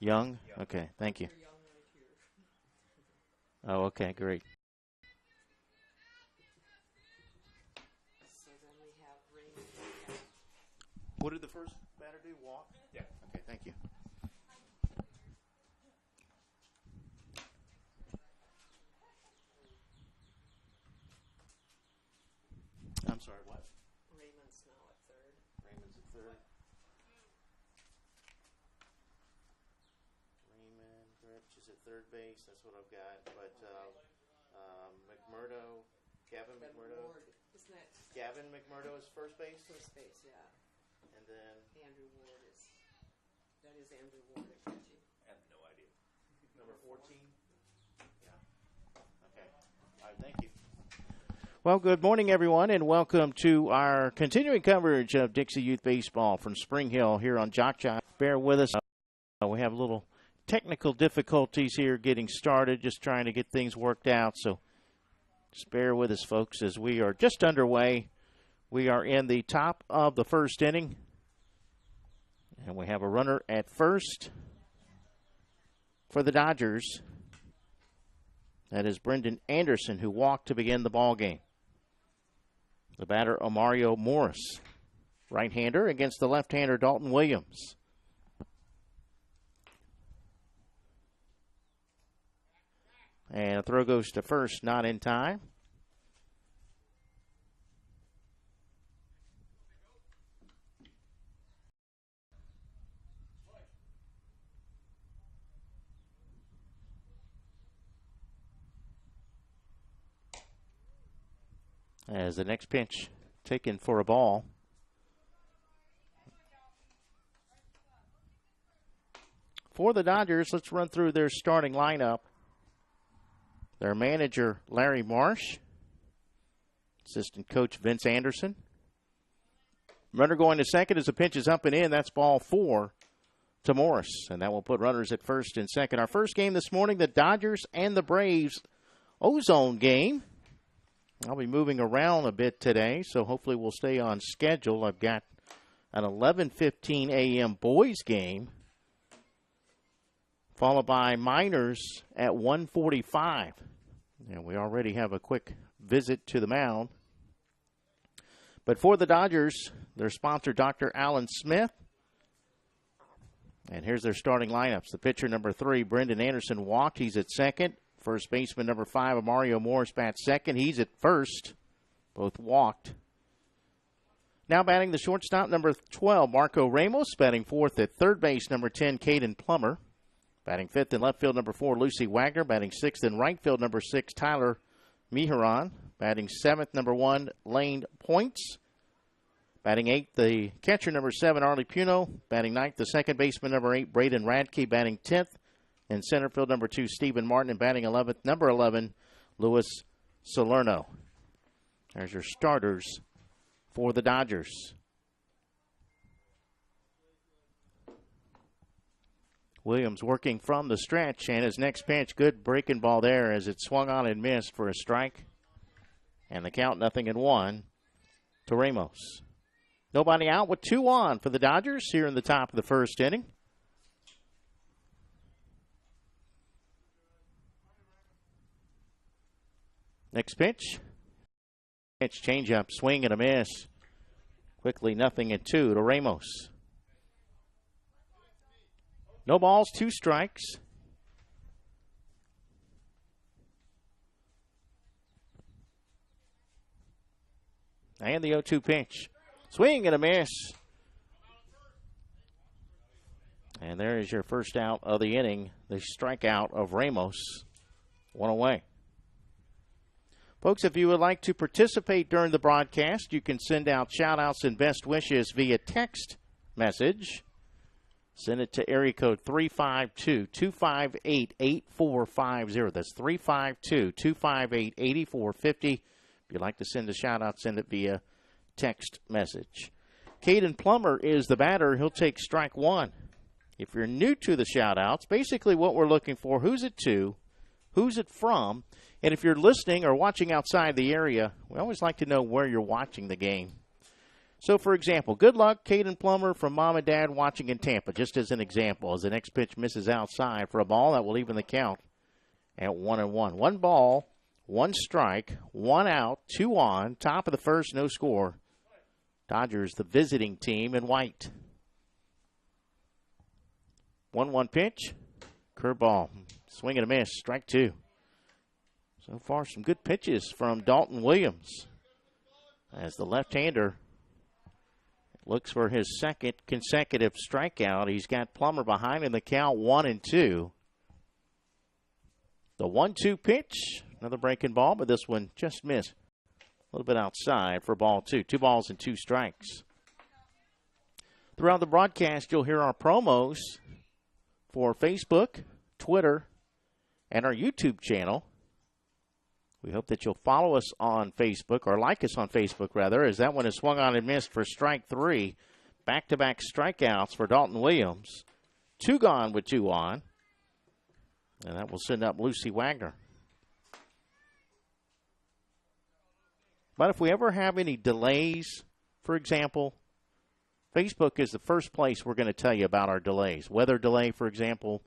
Young? Okay, thank you. Oh, okay, great. So then we have Raymond. What did the first batter do? Walk? Yeah. Okay, thank you. I'm sorry, what? Raymond's now at third. Raymond's at third. Raymond Rich is at third base. That's what I've got. But McMurdo, Gavin McMurdo. Ward, isn't that Gavin McMurdo is first base. first base? Yeah. And then Andrew Ward is. That is Andrew Ward at catching. I have no idea. number 14. Yeah. Okay. All right, thank you. Well, good morning, everyone, and welcome to our continuing coverage of Dixie Youth Baseball from Spring Hill here on JockJive. Bear with us. We have a little technical difficulties here getting started, just trying to get things worked out. So just bear with us, folks, as we are just underway. We are in the top of the first inning, and we have a runner at first for the Dodgers. That is Brendan Anderson, who walked to begin the ball game. The batter, Omario Morris, right-hander against the left-hander, Dalton Williams. And a throw goes to first, not in time. As the next pitch taken for a ball. For the Dodgers, let's run through their starting lineup. Their manager, Larry Marsh. Assistant coach, Vince Anderson. Runner going to second as the pitch is up and in. That's ball 4 to Morris. And that will put runners at first and second. Our first game this morning, the Dodgers and the Braves Ozone game. I'll be moving around a bit today, so hopefully we'll stay on schedule. I've got an 11:15 a.m. boys game, followed by Miners at 1:45. And we already have a quick visit to the mound. But for the Dodgers, their sponsor, Dr. Alan Smith. And here's their starting lineups. The pitcher, number 3, Brendan Anderson, walked. He's at second. First baseman, number 5, Omario Morris, bats second. He's at first. Both walked. Now batting the shortstop, number 12, Marco Ramos. Batting fourth at third base, number 10, Caden Plummer. Batting fifth in left field, number 4, Lucy Wagner. Batting sixth in right field, number 6, Tyler Miharan. Batting seventh, number 1, Lane Points. Batting eighth, the catcher, number 7, Arlie Puno. Batting ninth, the second baseman, number 8, Braden Radke. Batting 10th. In center field, number 2, Stephen Martin. And batting 11th, number 11, Luis Salerno. There's your starters for the Dodgers. Williams working from the stretch, and his next pitch, good breaking ball there as it swung on and missed for a strike. And the count, 0-1 to Ramos. Nobody out with 2 on for the Dodgers here in the top of the first inning. Next pitch. Pitch, changeup, swing and a miss. Quickly 0-2 to Ramos. No balls, 2 strikes. And the 0-2 pitch. Swing and a miss. And there is your first out of the inning. The strikeout of Ramos. 1 away. Folks, if you would like to participate during the broadcast, you can send out shout-outs and best wishes via text message. Send it to area code 352-258-8450. That's 352-258-8450. If you'd like to send a shout-out, send it via text message. Caden Plummer is the batter. He'll take strike 1. If you're new to the shout-outs, basically what we're looking for, who's it to, who's it from, and if you're listening or watching outside the area, we always like to know where you're watching the game. So, for example, good luck, Caden Plummer from Mom and Dad watching in Tampa, just as an example. As the next pitch misses outside for a ball, that will even the count at 1-1. 1 ball, 1 strike, 1 out, 2 on. Top of the first, no score. Dodgers, the visiting team in white. 1-1 pitch. Curveball. Swing and a miss. Strike 2. So far, some good pitches from Dalton Williams. As the left-hander looks for his second consecutive strikeout. He's got Plummer behind in the count 1-2. The 1-2 pitch. Another breaking ball, but this one just missed. A little bit outside for ball 2. 2 balls and 2 strikes. Throughout the broadcast, you'll hear our promos for Facebook, Twitter, and our YouTube channel. We hope that you'll follow us on Facebook, or like us on Facebook, rather, as that one is swung on and missed for strike 3. Back-to-back strikeouts for Dalton Williams. 2 gone with 2 on. And that will send up Lucy Wagner. But if we ever have any delays, for example, Facebook is the first place we're going to tell you about our delays. Weather delay, for example,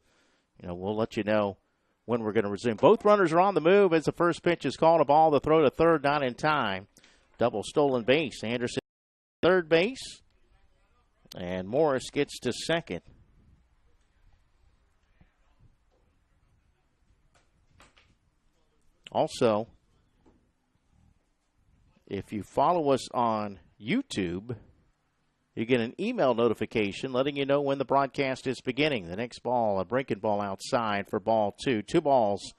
we'll let you know when we're going to resume. Both runners are on the move as the first pitch is called. A ball to throw to third, not in time. Double stolen base. Anderson third base. And Morris gets to second. Also, if you follow us on YouTube, you get an email notification letting you know when the broadcast is beginning. The next ball, a breaking ball outside for ball 2. 2 balls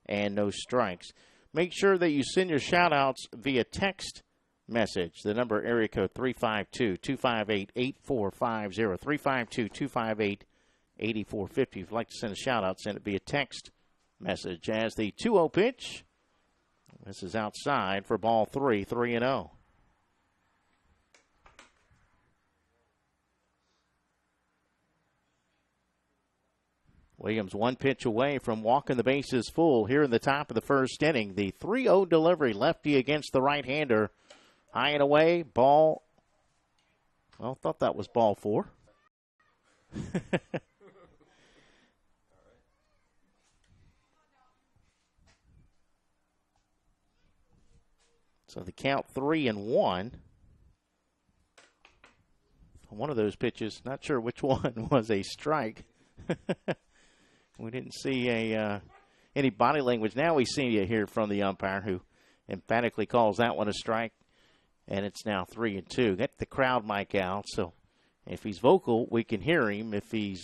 and no strikes. Make sure that you send your shout-outs via text message. The number, area code 352-258-8450, 352-258-8450. If you'd like to send a shout-out, send it via text message. As the 2-0 pitch, this is outside for ball 3, 3-0. Williams 1 pitch away from walking the bases full here in the top of the first inning. The 3-0 delivery, lefty against the right-hander. High and away, ball. Well, thought that was ball 4. So the count 3-1. One of those pitches, not sure which one, was a strike. We didn't see any body language. Now we see you here from the umpire, who emphatically calls that one a strike, and it's now 3-2. Get the crowd mic out, so if he's vocal, we can hear him. If he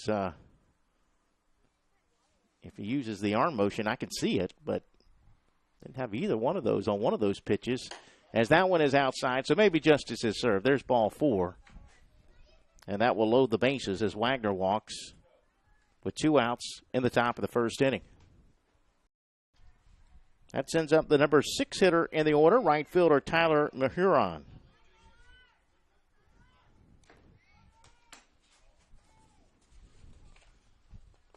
uses the arm motion, I can see it, but didn't have either one of those on one of those pitches, as that one is outside. So maybe justice is served. There's ball 4, and that will load the bases as Wagner walks with 2 outs in the top of the first inning. That sends up the number 6 hitter in the order, right fielder Tyler Mahuron.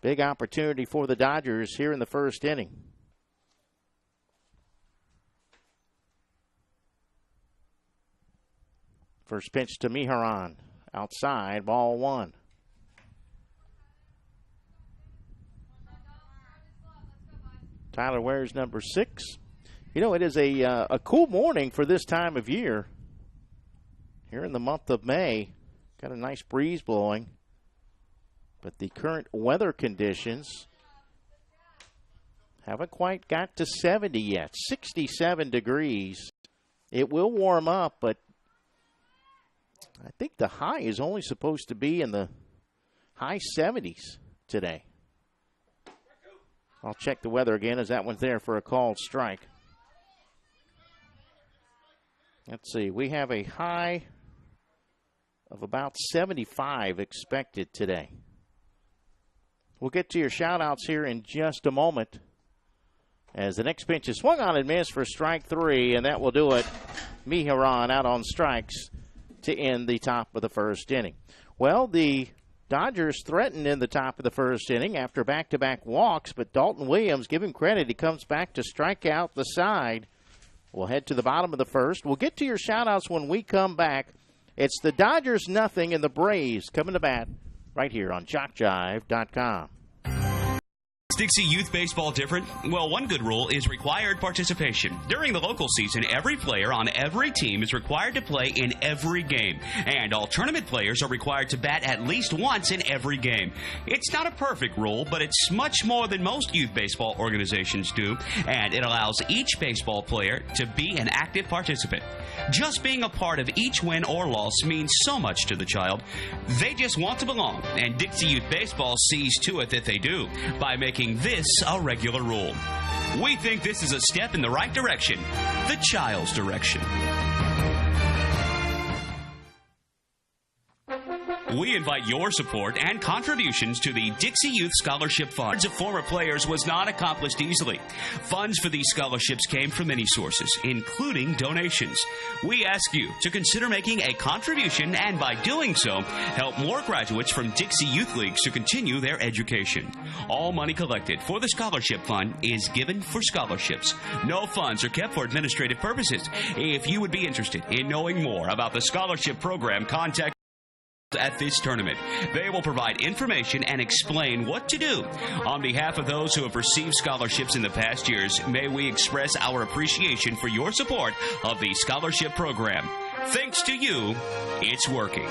Big opportunity for the Dodgers here in the first inning. First pitch to Mahuron, outside, ball 1. Tyler wears number 6. It is a cool morning for this time of year. Here in the month of May, got a nice breeze blowing. But the current weather conditions haven't quite got to 70 yet. 67 degrees. It will warm up, but I think the high is only supposed to be in the high 70s today. I'll check the weather again, as that one's there for a called strike. Let's see. We have a high of about 75 expected today. We'll get to your shout-outs here in just a moment, as the next pitch is swung on and missed for strike 3, and that will do it. Mahuron out on strikes to end the top of the first inning. Well, the Dodgers threatened in the top of the first inning after back-to-back walks, but Dalton Williams, give him credit, he comes back to strike out the side. We'll head to the bottom of the first. We'll get to your shout-outs when we come back. It's the Dodgers nothing and the Braves coming to bat right here on JockJive.com. Is Dixie Youth Baseball different? Well, one good rule is required participation. During the local season, every player on every team is required to play in every game, and all tournament players are required to bat at least once in every game. It's not a perfect rule, but it's much more than most youth baseball organizations do, and it allows each baseball player to be an active participant. Just being a part of each win or loss means so much to the child. They just want to belong, and Dixie Youth Baseball sees to it that they do by making this a regular rule. We think this is a step in the right direction, the child's direction. We invite your support and contributions to the Dixie Youth Scholarship Fund. Of former players was not accomplished easily. Funds for these scholarships came from many sources, including donations. We ask you to consider making a contribution and by doing so, help more graduates from Dixie Youth Leagues to continue their education. All money collected for the Scholarship Fund is given for scholarships. No funds are kept for administrative purposes. If you would be interested in knowing more about the scholarship program, contact at this tournament. They will provide information and explain what to do. On behalf of those who have received scholarships in the past years, may we express our appreciation for your support of the scholarship program. Thanks to you, it's working.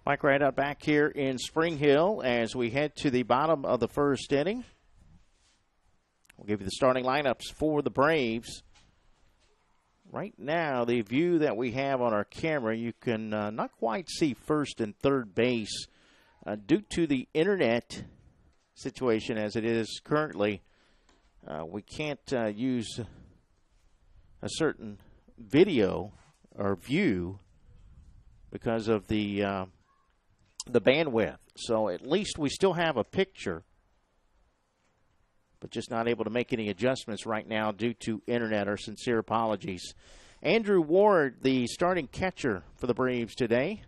Mike Rideout back here in Spring Hill as we head to the bottom of the first inning. We'll give you the starting lineups for the Braves. Right now, the view that we have on our camera, you can not quite see first and third base due to the internet situation as it is currently. We can't use a certain video or view because of the bandwidth. So at least we still have a picture, but just not able to make any adjustments right now due to internet. Our sincere apologies. Andrew Ward, the starting catcher for the Braves today.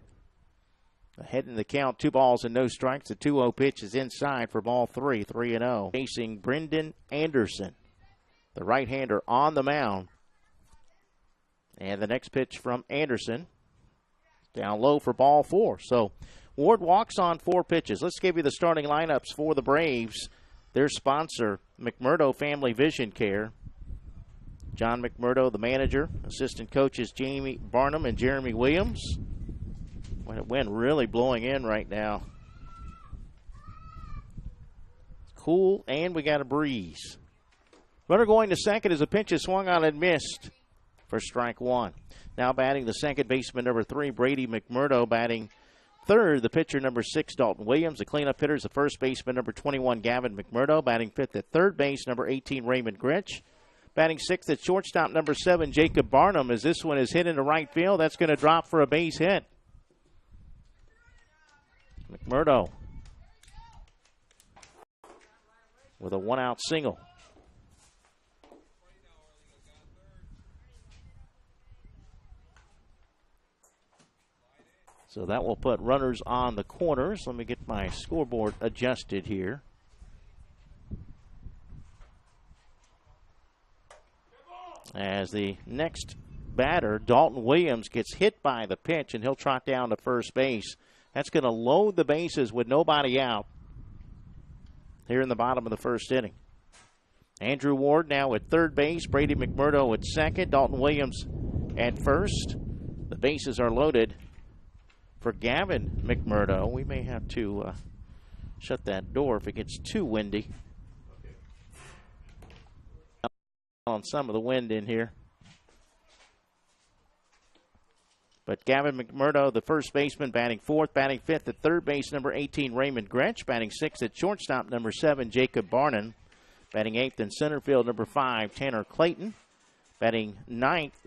Ahead in the count, 2 balls and no strikes. The 2-0 pitch is inside for ball 3, 3-0. Facing Brendan Anderson, the right-hander on the mound. And the next pitch from Anderson, down low for ball 4. So Ward walks on 4 pitches. Let's give you the starting lineups for the Braves. Their sponsor, McMurdo Family Vision Care. John McMurdo, the manager. Assistant coaches Jamie Barnum and Jeremy Williams. Wind really blowing in right now. Cool, and we got a breeze. Runner going to second as a pitch is swung on and missed for strike 1. Now batting the second baseman, number 3, Brady McMurdo. Batting third, the pitcher, number 6, Dalton Williams. The cleanup hitter is the first baseman, number 21, Gavin McMurdo. Batting fifth at third base, number 18, Raymond Grinch. Batting sixth at shortstop, number 7, Jacob Barnum. As this one is hit into right field, that's going to drop for a base hit. McMurdo with a 1-out single. So that will put runners on the corners. Let me get my scoreboard adjusted here. As the next batter, Dalton Williams, gets hit by the pitch, and he'll trot down to first base. That's going to load the bases with nobody out here in the bottom of the first inning. Andrew Ward now at third base, Brady McMurdo at second, Dalton Williams at first. The bases are loaded for Gavin McMurdo. We may have to shut that door if it gets too windy. On some of the wind in here. But Gavin McMurdo, the first baseman, batting fourth. Batting fifth at third base, number 18, Raymond Grinch. Batting sixth at shortstop, number 7, Jacob Barnum. Batting eighth in center field, number 5, Tanner Clayton. Batting eighth,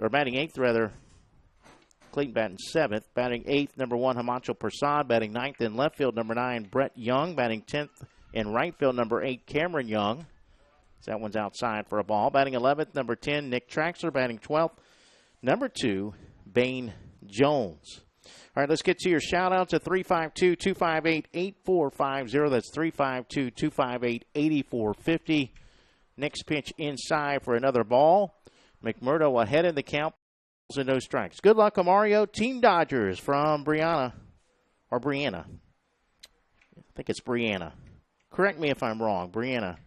Clayton batting seventh. Batting eighth, number 1, Hamacho Prasad. Batting ninth in left field, number 9, Brett Young. Batting 10th in right field, number 8, Cameron Young. So that one's outside for a ball. Batting 11th, number 10, Nick Traxler. Batting 12th, number 2, Bane Jones. All right, let's get to your shout-outs at 352-258-8450. That's 352-258-8450. Next pitch inside for another ball. McMurdo ahead in the count. And no strikes. Good luck, Amario. Team Dodgers from Brianna. I think it's Brianna. Correct me if I'm wrong. Brianna,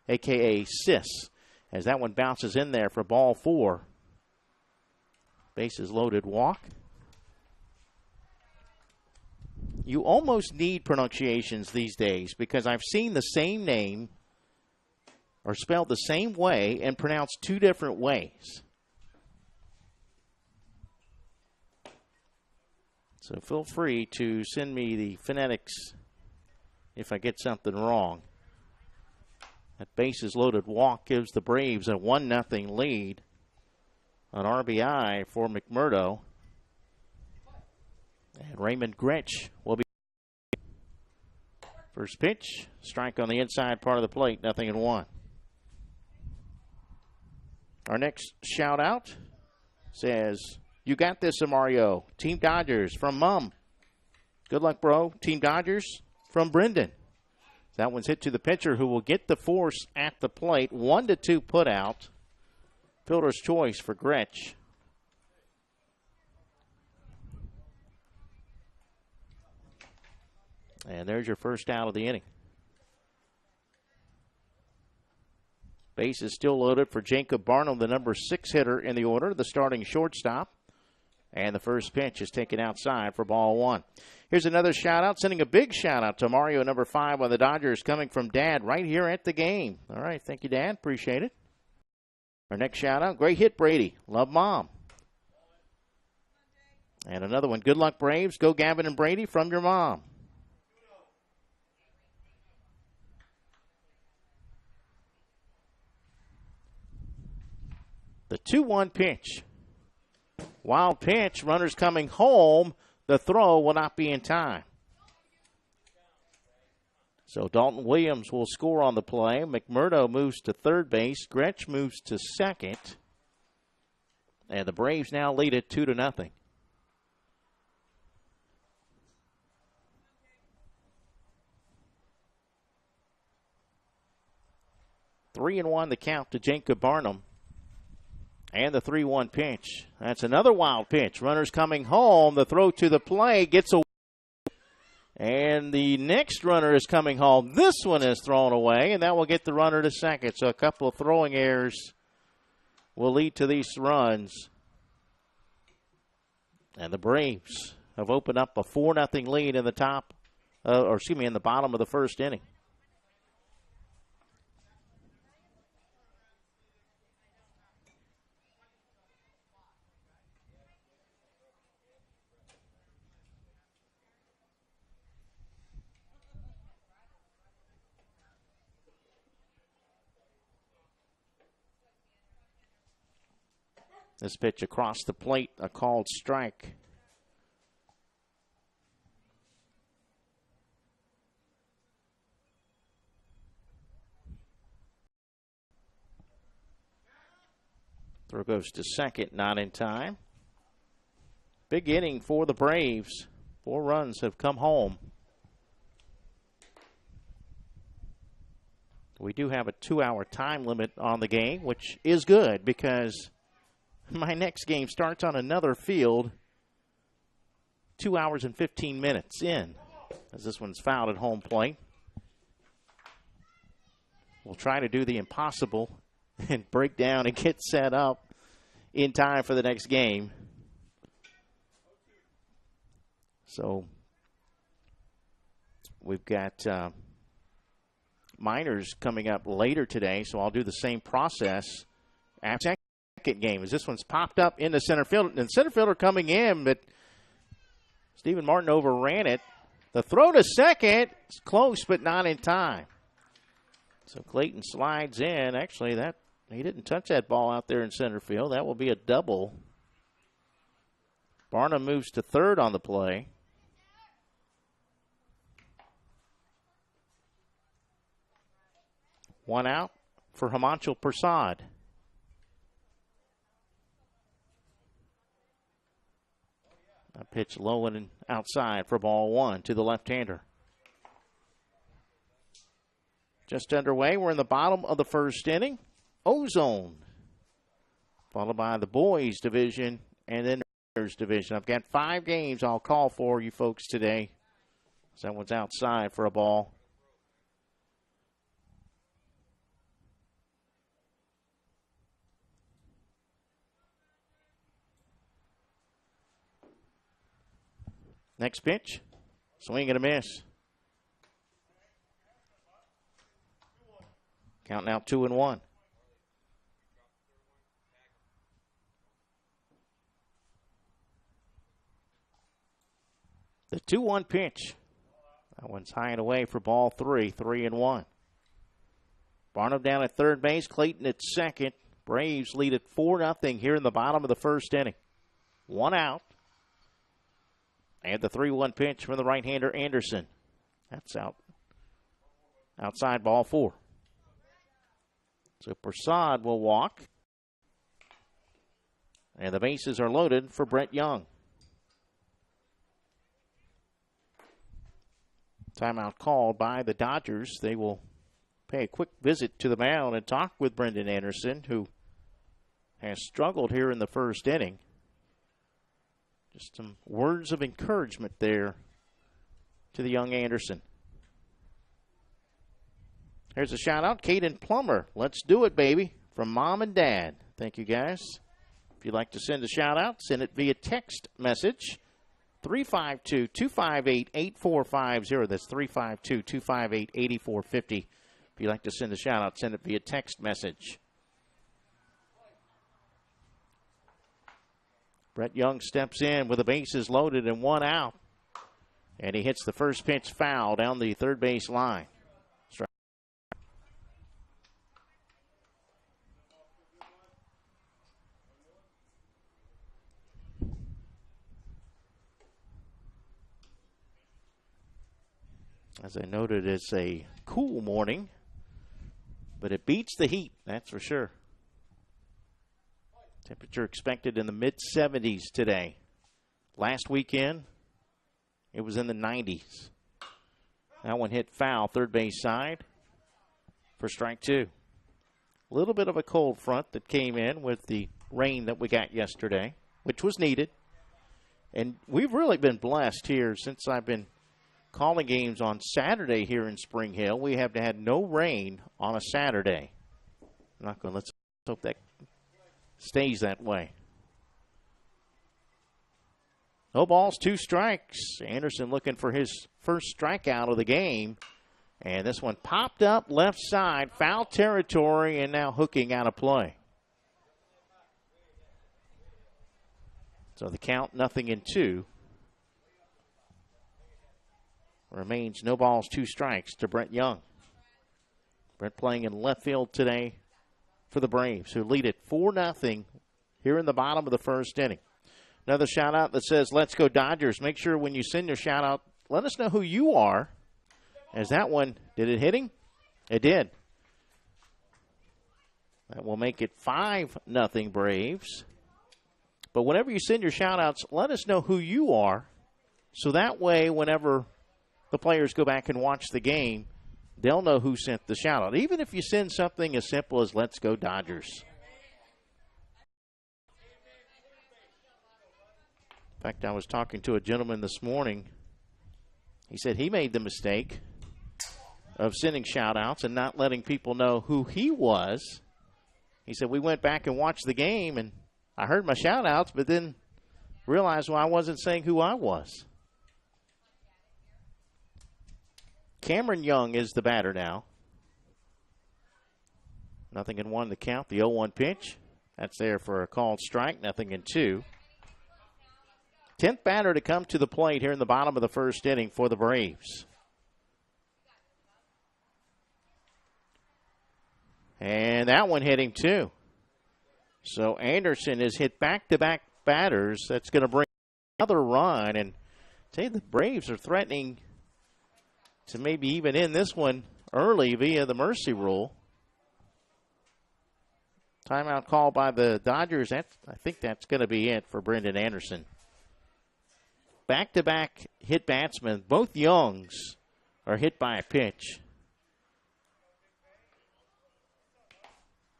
a.k.a. Sis, as that one bounces in there for ball 4. Bases loaded, walk. You almost need pronunciations these days because I've seen the same name or spelled the same way and pronounced 2 different ways. So feel free to send me the phonetics if I get something wrong. That bases loaded walk gives the Braves a 1-0 lead. An RBI for McMurdo. And Raymond Gretsch will be first pitch. Strike on the inside part of the plate. 0-1. Our next shout out says, "You got this, Mario. Team Dodgers from Mom. Good luck, bro. Team Dodgers from Brendan." That one's hit to the pitcher who will get the force at the plate. 1-2 put out. Fielder's choice for Gretsch. And there's your first out of the inning. Base is still loaded for Jacob Barnum, the number 6 hitter in the order, the starting shortstop. And the first pitch is taken outside for ball 1. Here's another shout-out, sending a big shout-out to Mario, number 5 on the Dodgers, coming from Dad right here at the game. All right, thank you, Dad. Appreciate it. Our next shout-out, great hit, Brady. Love, Mom. And another one, good luck, Braves. Go Gavin and Brady from your mom. The 2-1 pitch. Wild pitch. Runners coming home. The throw will not be in time. So Dalton Williams will score on the play. McMurdo moves to third base. Gretsch moves to second. And the Braves now lead it 2-0. Three and 1 the count to Jacob Barnum. And the 3-1 pitch. That's another wild pitch. Runners coming home. The throw to the plate gets away. And the next runner is coming home. This one is thrown away, and that will get the runner to second. So a couple of throwing errors will lead to these runs. And the Braves have opened up a 4-0 lead in the in the bottom of the first inning. This pitch across the plate, a called strike. Throw goes to second, not in time. Big inning for the Braves. 4 runs have come home. We do have a 2-hour time limit on the game, which is good because my next game starts on another field 2 hours and 15 minutes in, as this one's fouled at home plate. We'll try to do the impossible and break down and get set up in time for the next game. So we've got minors coming up later today, so I'll do the same process after second game as this one's popped up into center field. And center fielder coming in, but Stephen Martin overran it. The throw to second is close, but not in time. So Clayton slides in. Actually, he didn't touch that ball out there in center field. That will be a double. Barnum moves to third on the play. One out for Himanshul Prasad. A pitch low and outside for ball 1 to the left-hander. Just underway. We're in the bottom of the first inning. Ozone, followed by the boys division and then the girls division. I've got 5 games I'll call for you folks today. Someone's outside for a ball. Next pitch, swing and a miss. Count now 2-1. The 2-1 pitch. That one's high and away for ball 3, 3-1. Barnum down at third base, Clayton at second. Braves lead at 4-0 here in the bottom of the first inning. 1 out. And the 3-1 pitch from the right-hander Anderson. That's out. Outside ball 4. So Prasad will walk. And the bases are loaded for Brett Young. Timeout called by the Dodgers. They will pay a quick visit to the mound and talk with Brendan Anderson, who has struggled here in the first inning. Just some words of encouragement there to the young Anderson. Here's a shout out, Caden Plummer. Let's do it, baby, from Mom and Dad. Thank you, guys. If you'd like to send a shout out, send it via text message. 352-258-8450. That's 352-258-8450. If you'd like to send a shout out, send it via text message. Brett Young steps in with the bases loaded and 1 out. And he hits the first pitch foul down the third base line. As I noted, it's a cool morning, but it beats the heat, that's for sure. Temperature expected in the mid-70s today. Last weekend, it was in the 90s. That one hit foul, third base side for strike 2. A little bit of a cold front that came in with the rain that we got yesterday, which was needed. And we've really been blessed here since I've been calling games on Saturday here in Spring Hill. We have had no rain on a Saturday. Let's hope that stays that way. No balls, 2 strikes. Anderson looking for his first strikeout of the game. And this one popped up left side, foul territory, and now hooking out of play. So the count, 0-2. Remains no balls, 2 strikes to Brett Young. Brett playing in left field today for the Braves, who lead it 4-0 here in the bottom of the first inning. Another shout out that says, let's go Dodgers. Make sure when you send your shout out, let us know who you are. As that one, did it hit him? It did. That will make it 5-0 Braves. But whenever you send your shout outs, let us know who you are. So that way, whenever the players go back and watch the game, they'll know who sent the shout out. Even if you send something as simple as let's go Dodgers. In fact, I was talking to a gentleman this morning. He said he made the mistake of sending shout outs and not letting people know who he was. He said, we went back and watched the game and I heard my shout outs, but then realized I wasn't saying who I was. Cameron Young is the batter now. 0-1 the count. The 0-1 pitch. That's there for a called strike. 0-2. 10th batter to come to the plate here in the bottom of the first inning for the Braves. And that one hit him too. So Anderson has hit back-to-back batters. That's going to bring another run. And say the Braves are threatening to maybe even end this one early via the mercy rule. Timeout call by the Dodgers. I think that's going to be it for Brendan Anderson. Back-to-back hit batsmen. Both Youngs are hit by a pitch.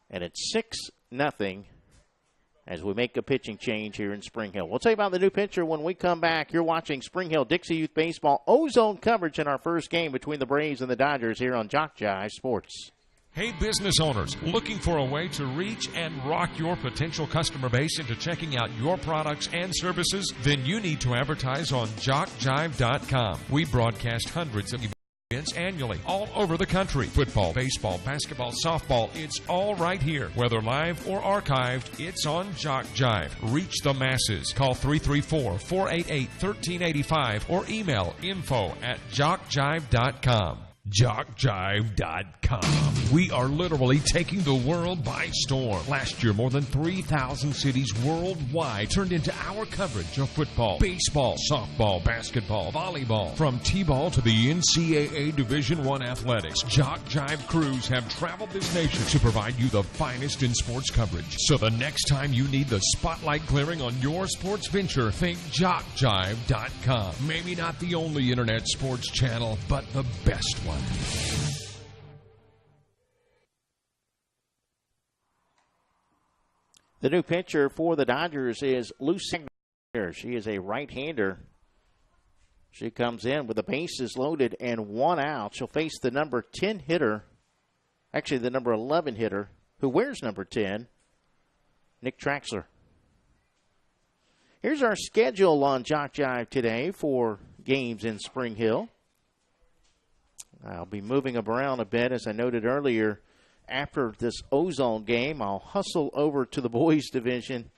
And it's 6-0 as we make a pitching change here in Spring Hill. We'll tell you about the new pitcher when we come back. You're watching Spring Hill Dixie Youth Baseball Ozone coverage in our first game between the Braves and the Dodgers here on JockJive Sports. Hey, business owners, looking for a way to reach and rock your potential customer base into checking out your products and services? Then you need to advertise on JockJive.com. We broadcast hundreds of events annually all over the country. Football, baseball, basketball, softball, it's all right here. Whether live or archived, it's on JockJive. Reach the masses. Call 334-488-1385 or email info@JockJive.com. JockJive.com. We are literally taking the world by storm. Last year, more than 3,000 cities worldwide turned into our coverage of football, baseball, softball, basketball, volleyball. From T-ball to the NCAA Division I athletics, JockJive crews have traveled this nation to provide you the finest in sports coverage. So the next time you need the spotlight glaring on your sports venture, think JockJive.com. Maybe not the only internet sports channel, but the best one. The new pitcher for the Dodgers is Lucy. She is a right-hander. She comes in with the bases loaded and 1 out. She'll face the number 10 hitter, actually the number 11 hitter, who wears number 10, Nick Traxler. Here's our schedule on JockJive today for games in Spring Hill. I'll be moving them around a bit, as I noted earlier. After this Ozone game, I'll hustle over to the boys division.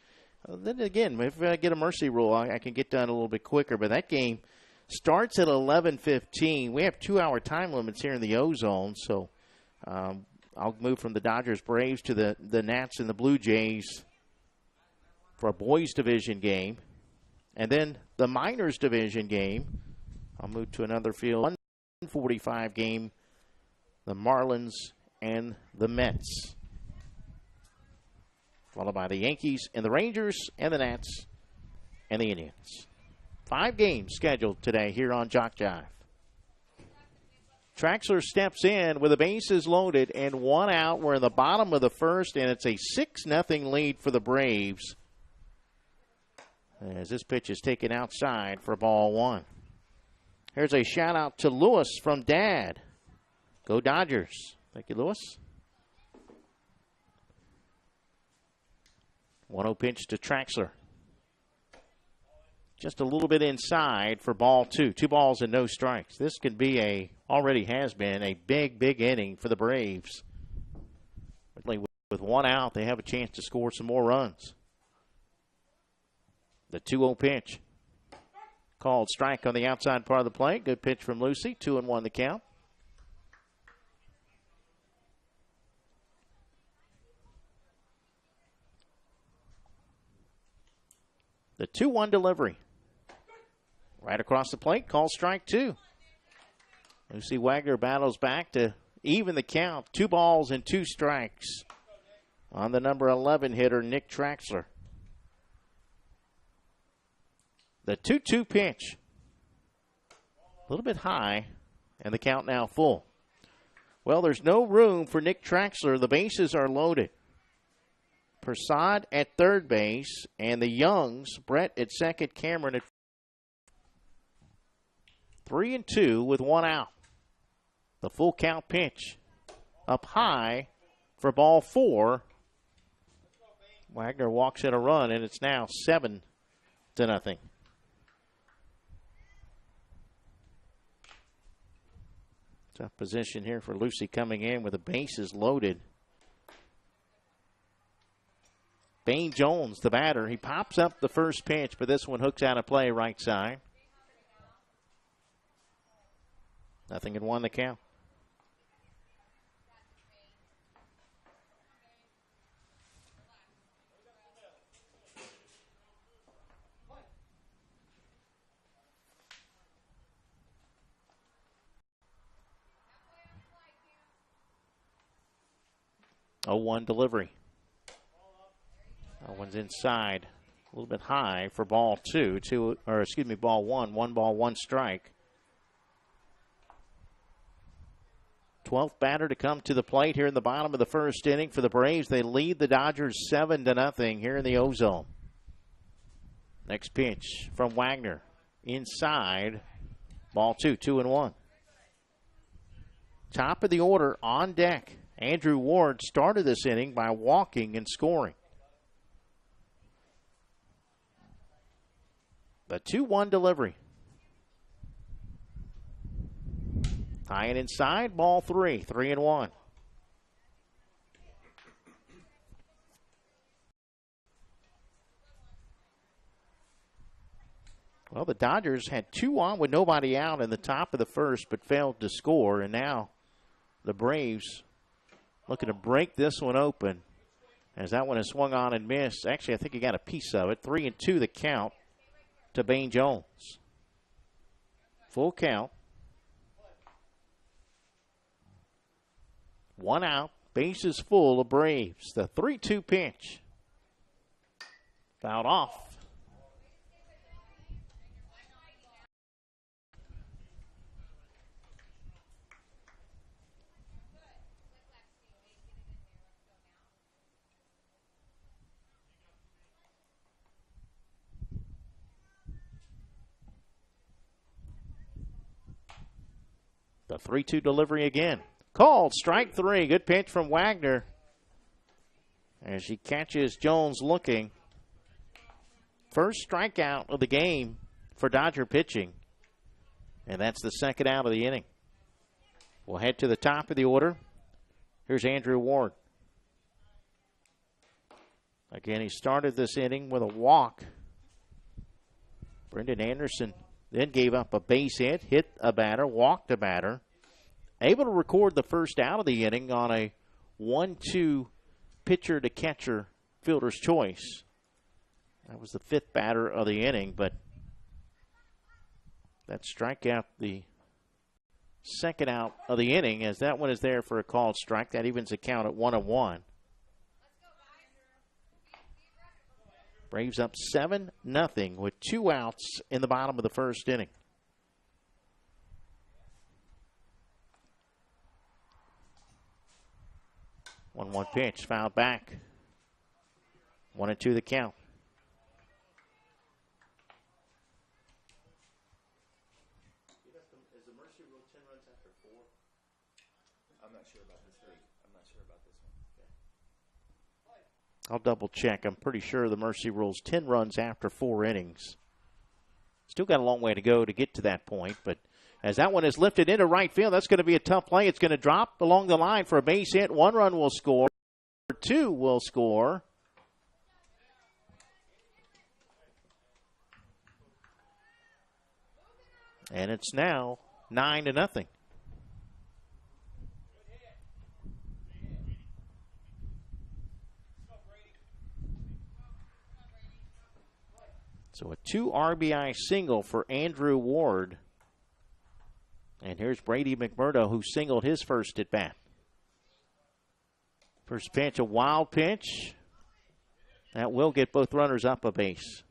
Then again, if I get a mercy rule, I can get done a little bit quicker. But that game starts at 11:15. We have 2-hour time limits here in the Ozone, so I'll move from the Dodgers Braves to the Nats and the Blue Jays for a boys division game. And then the minors division game, I'll move to another field. 1:45 game, the Marlins and the Mets, followed by the Yankees and the Rangers and the Nats and the Indians. 5 games scheduled today here on JockJive. Traxler steps in with the bases loaded and 1 out. We're in the bottom of the first, and it's a 6-0 lead for the Braves as this pitch is taken outside for ball 1. Here's a shout out to Lewis from Dad. Go Dodgers. Thank you, Lewis. 1-0 pitch to Traxler. Just a little bit inside for ball 2. 2 balls and no strikes. This could be already has been a big inning for the Braves. With 1 out, they have a chance to score some more runs. The 2-0 pitch. Called strike on the outside part of the plate. Good pitch from Lucy. 2-1 the count. The 2-1 delivery. Right across the plate. Called strike 2. Lucy Wagner battles back to even the count. 2 balls and 2 strikes on the number 11 hitter, Nick Traxler. The 2-2 pitch. A little bit high, and the count now full. Well, there's no room for Nick Traxler. The bases are loaded. Prasad at third base, and the Youngs, Brett at second, Cameron at 3-2 with 1 out. The full count pitch up high for ball 4. Wagner walks in a run, and it's now 7-0. Tough position here for Lucy coming in with the bases loaded. Bane Jones, the batter. He pops up the first pitch, but this one hooks out of play right side. 0-1 the count. Oh, 1 delivery. That one's inside, a little bit high for ball 2. Ball 1. 1 ball, 1 strike. 12th batter to come to the plate here in the bottom of the first inning for the Braves. They lead the Dodgers 7-0 here in the Ozone. Next pitch from Wagner. Inside. Ball 2, 2-1. Top of the order on deck. Andrew Ward started this inning by walking and scoring. The 2-1 delivery. High and inside, ball 3, 3-1. Well, the Dodgers had 2 on with nobody out in the top of the first, but failed to score. And now the Braves looking to break this one open as that one is swung on and missed. Actually, I think he got a piece of it. 3-2 the count to Bain Jones. Full count. 1 out. Bases full of Braves. The 3-2 pitch. Fouled off. The 3-2 delivery again. Called strike 3. Good pitch from Wagner as he catches Jones looking. First strikeout of the game for Dodger pitching. And that's the second out of the inning. We'll head to the top of the order. Here's Andrew Ward. Again, he started this inning with a walk. Brendan Anderson then gave up a base hit a batter, walked a batter. Able to record the first out of the inning on a 1-2 pitcher to catcher fielder's choice. That was the 5th batter of the inning, but that strikeout the second out of the inning as that one is there for a called strike. That evens the count at 1-1. Braves up 7-0 with 2 outs in the bottom of the first inning. 1-1 pitch, fouled back. 1-2 the count. Is the mercy rule 10 runs after 4? I'm not sure about this one. I'll double check. I'm pretty sure the mercy rule's 10 runs after 4 innings. Still got a long way to go to get to that point, but as that one is lifted into right field, that's going to be a tough play. It's going to drop along the line for a base hit. 1 run will score. 2 will score. And it's now 9-0. So a 2 RBI single for Andrew Ward. And here's Brady McMurdo, who singled his first at bat. First pitch, a wild pitch. That will get both runners up a base.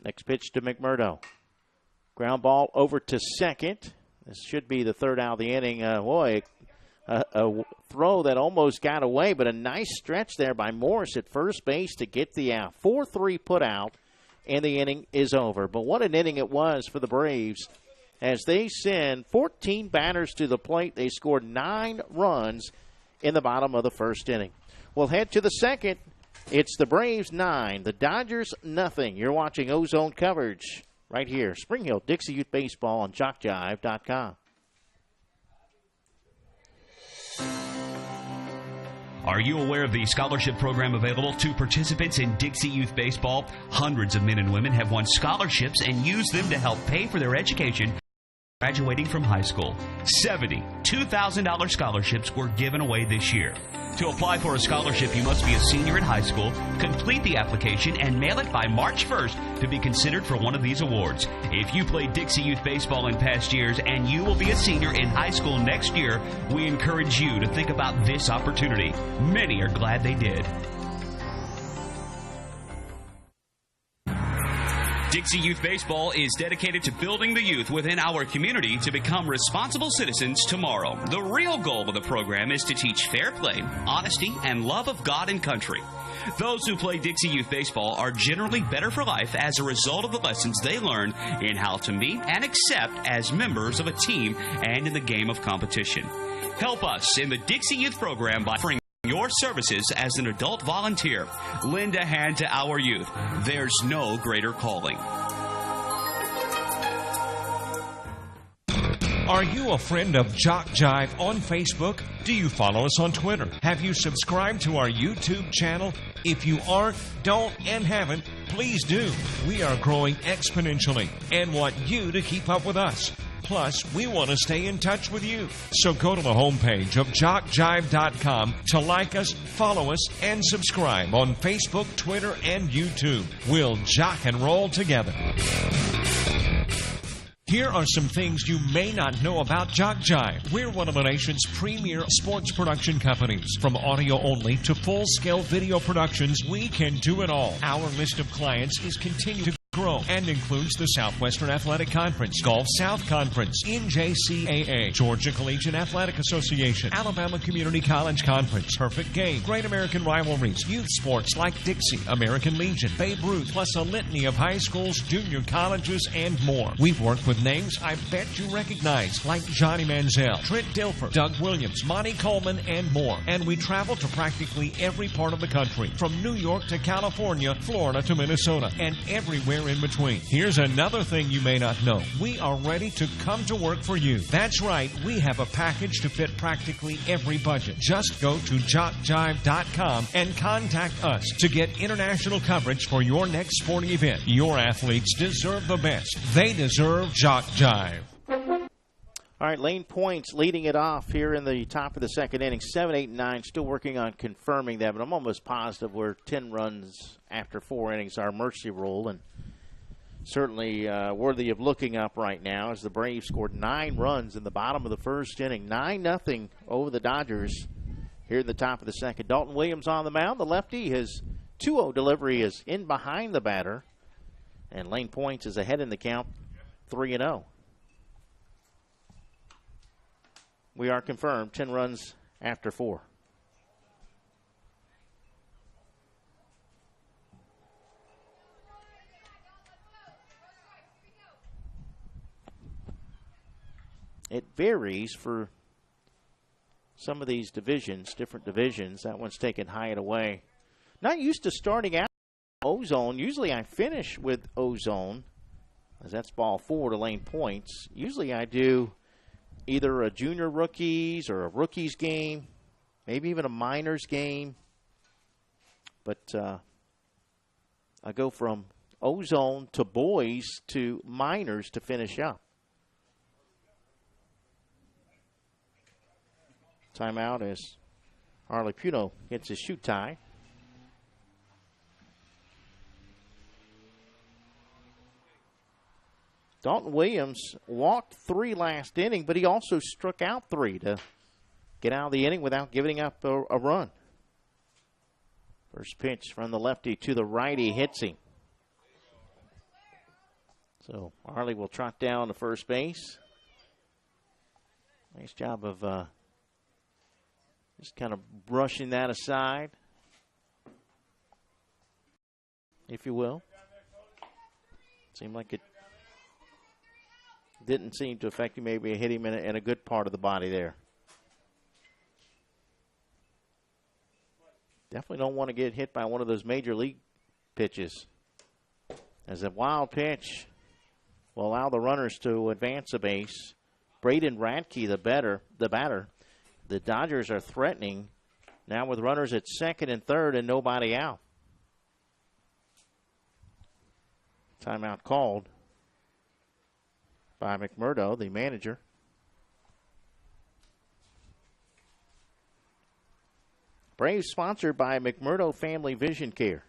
Next pitch to McMurdo. Ground ball over to second. This should be the 3rd out of the inning. A throw that almost got away, but a nice stretch there by Morris at first base to get the out. 4-3 put out, and the inning is over. But what an inning it was for the Braves as they send 14 batters to the plate. They scored 9 runs in the bottom of the first inning. We'll head to the second. It's the Braves 9, the Dodgers nothing. You're watching Ozone coverage right here. Spring Hill Dixie Youth Baseball on JockJive.com. Are you aware of the scholarship program available to participants in Dixie Youth Baseball? Hundreds of men and women have won scholarships and used them to help pay for their education graduating from high school. 70 $2,000 scholarships were given away this year. To apply for a scholarship, you must be a senior in high school, complete the application, and mail it by March 1st to be considered for one of these awards. If you played Dixie Youth Baseball in past years and you will be a senior in high school next year, we encourage you to think about this opportunity. Many are glad they did. Dixie Youth Baseball is dedicated to building the youth within our community to become responsible citizens tomorrow. The real goal of the program is to teach fair play, honesty, and love of God and country. Those who play Dixie Youth Baseball are generally better for life as a result of the lessons they learn in how to meet and accept as members of a team and in the game of competition. Help us in the Dixie Youth program by offering your services as an adult volunteer. Lend a hand to our youth. There's no greater calling. Are you a friend of JockJive on Facebook? Do you follow us on Twitter? Have you subscribed to our YouTube channel? If you aren't, don't, and haven't, please do. We are growing exponentially and want you to keep up with us. Plus, we want to stay in touch with you. So go to the homepage of JockJive.com to like us, follow us, and subscribe on Facebook, Twitter, and YouTube. We'll jock and roll together. Here are some things you may not know about JockJive. We're one of the nation's premier sports production companies. From audio only to full-scale video productions, we can do it all. Our list of clients is continuing to grow and includes the Southwestern Athletic Conference, Gulf South Conference, NJCAA, Georgia Collegiate Athletic Association, Alabama Community College Conference, Perfect Game, Great American Rivalries, youth sports like Dixie, American Legion, Babe Ruth, plus a litany of high schools, junior colleges, and more. We've worked with names I bet you recognize, like Johnny Manziel, Trent Dilfer, Doug Williams, Monty Coleman, and more. And we travel to practically every part of the country, from New York to California, Florida to Minnesota, and everywhere in between. Here's another thing you may not know. We are ready to come to work for you. That's right, we have a package to fit practically every budget. Just go to JockJive.com and contact us to get international coverage for your next sporting event. Your athletes deserve the best. They deserve JockJive. All right, Lane Points leading it off here in the top of the second inning, 7, 8, and 9. Still working on confirming that, but I'm almost positive we're 10 runs after 4 innings, our mercy rule, and certainly worthy of looking up right now as the Braves scored 9 runs in the bottom of the first inning. 9-0 over the Dodgers here in the top of the second. Dalton Williams on the mound. The lefty, his 2-0 delivery is in behind the batter, and Lane Points is ahead in the count, 3-0. We are confirmed 10 runs after 4. It varies for some of these divisions, different divisions. That one's taken high and away. Not used to starting out Ozone. Usually I finish with Ozone, as that's ball 4 to Lane Points. Usually I do either a junior rookies or a rookies game, maybe even a minors game. But I go from Ozone to boys to minors to finish up. Timeout as Harley Puno gets his shoot tie. Dalton Williams walked 3 last inning, but he also struck out 3 to get out of the inning without giving up a run. First pitch from the lefty to the righty hits him. So Harley will trot down to first base. Nice job of just kind of brushing that aside, if you will. Seemed like it didn't seem to affect him. Maybe hit him in a good part of the body there. Definitely don't want to get hit by one of those major league pitches, as a wild pitch will allow the runners to advance a base. Braden Radke, the batter. The Dodgers are threatening now with runners at second and third and nobody out. Timeout called by McMurdo, the manager. Braves sponsored by McMurdo Family Vision Care.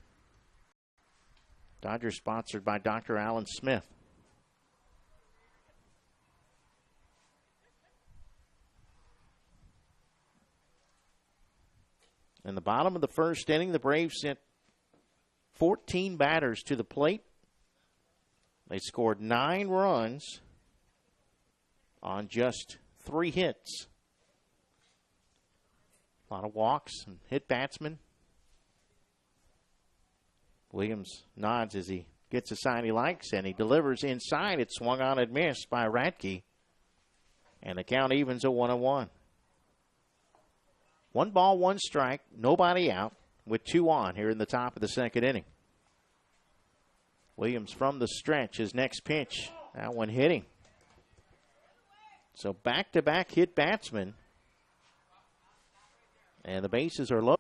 Dodgers sponsored by Dr. Alan Smith. In the bottom of the first inning, the Braves sent 14 batters to the plate. They scored 9 runs on just 3 hits. A lot of walks and hit batsmen. Williams nods as he gets a sign he likes, and he delivers inside. It's swung on and missed by Radke. And the count evens at 1-1. 1 ball, 1 strike, nobody out, with 2 on here in the top of the second inning. Williams from the stretch, his next pitch. That one hitting. So back-to-back hit batsmen. And the bases are low.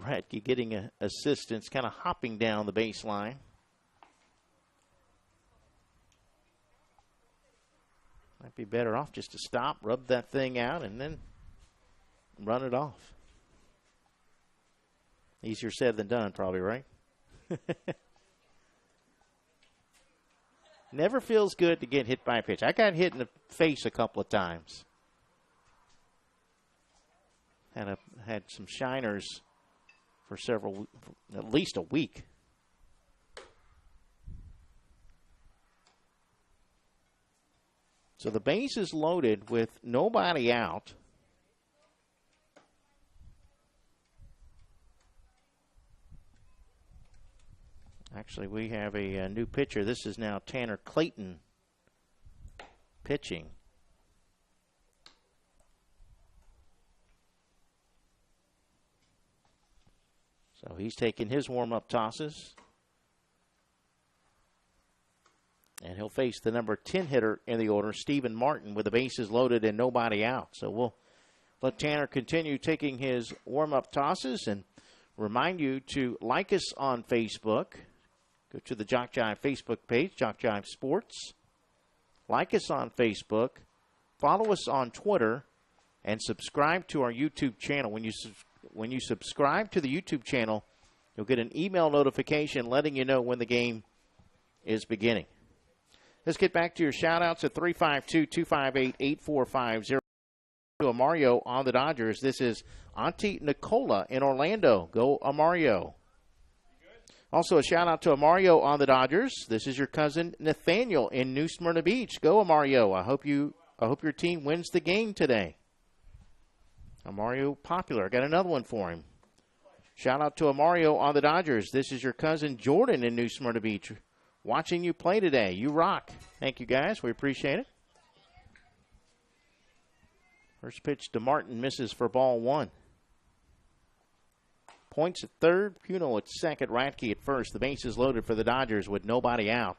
Radke getting assistance, kind of hopping down the baseline. Might be better off just to stop, rub that thing out, and then run it off. Easier said than done, probably, right? Never feels good to get hit by a pitch. I got hit in the face a couple of times. Had some shiners for at least a week. So the base is loaded with nobody out. Actually, we have a new pitcher. This is now Tanner Clayton pitching. So he's taking his warm-up tosses. And he'll face the number 10 hitter in the order, Stephen Martin, with the bases loaded and nobody out. So we'll let Tanner continue taking his warm-up tosses and remind you to like us on Facebook. Go to the JockJive Facebook page, JockJive Sports. Like us on Facebook. Follow us on Twitter. And subscribe to our YouTube channel. When you subscribe to the YouTube channel, you'll get an email notification letting you know when the game is beginning. Let's get back to your shout-outs at 352-258-8450. To Mario on the Dodgers. This is Auntie Nicola in Orlando. Go, Amario. Also, a shout-out to Amario on the Dodgers. This is your cousin Nathaniel in New Smyrna Beach. Go, Amario. I hope your team wins the game today. Amario popular. Got another one for him. Shout-out to Amario on the Dodgers. This is your cousin Jordan in New Smyrna Beach. Watching you play today. You rock. Thank you, guys. We appreciate it. First pitch to Martin, misses for ball 1. Points at third, Puno at second, Radke at first. The bases loaded for the Dodgers with nobody out.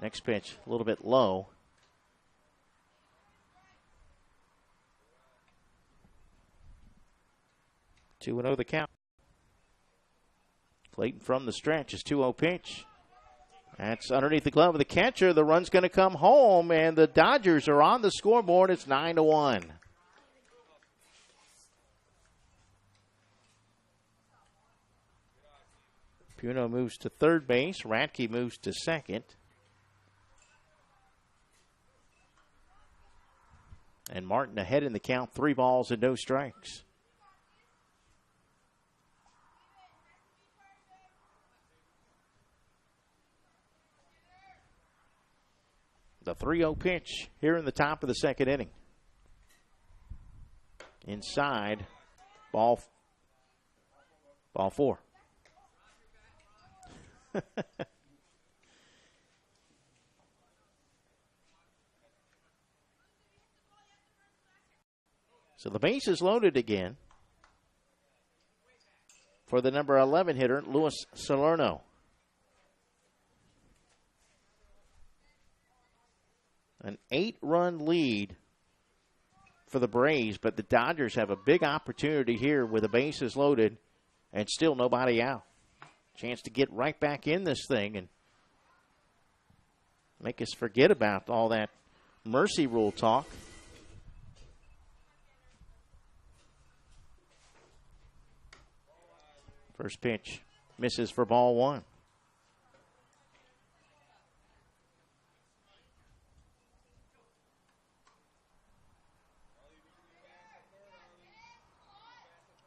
Next pitch, a little bit low. Two 2-0 the count. Clayton from the stretch, his 2-0 pitch. That's underneath the glove of the catcher. The run's going to come home, and the Dodgers are on the scoreboard. It's 9-1. Puno moves to third base. Radke moves to second. And Martin ahead in the count, 3 balls and no strikes. The 3-0 pitch here in the top of the second inning. Inside, ball 4. So the base is loaded again for the number 11 hitter, Luis Salerno. An 8-run lead for the Braves, but the Dodgers have a big opportunity here with the bases loaded and still nobody out. Chance to get right back in this thing and make us forget about all that mercy rule talk. First pitch misses for ball one.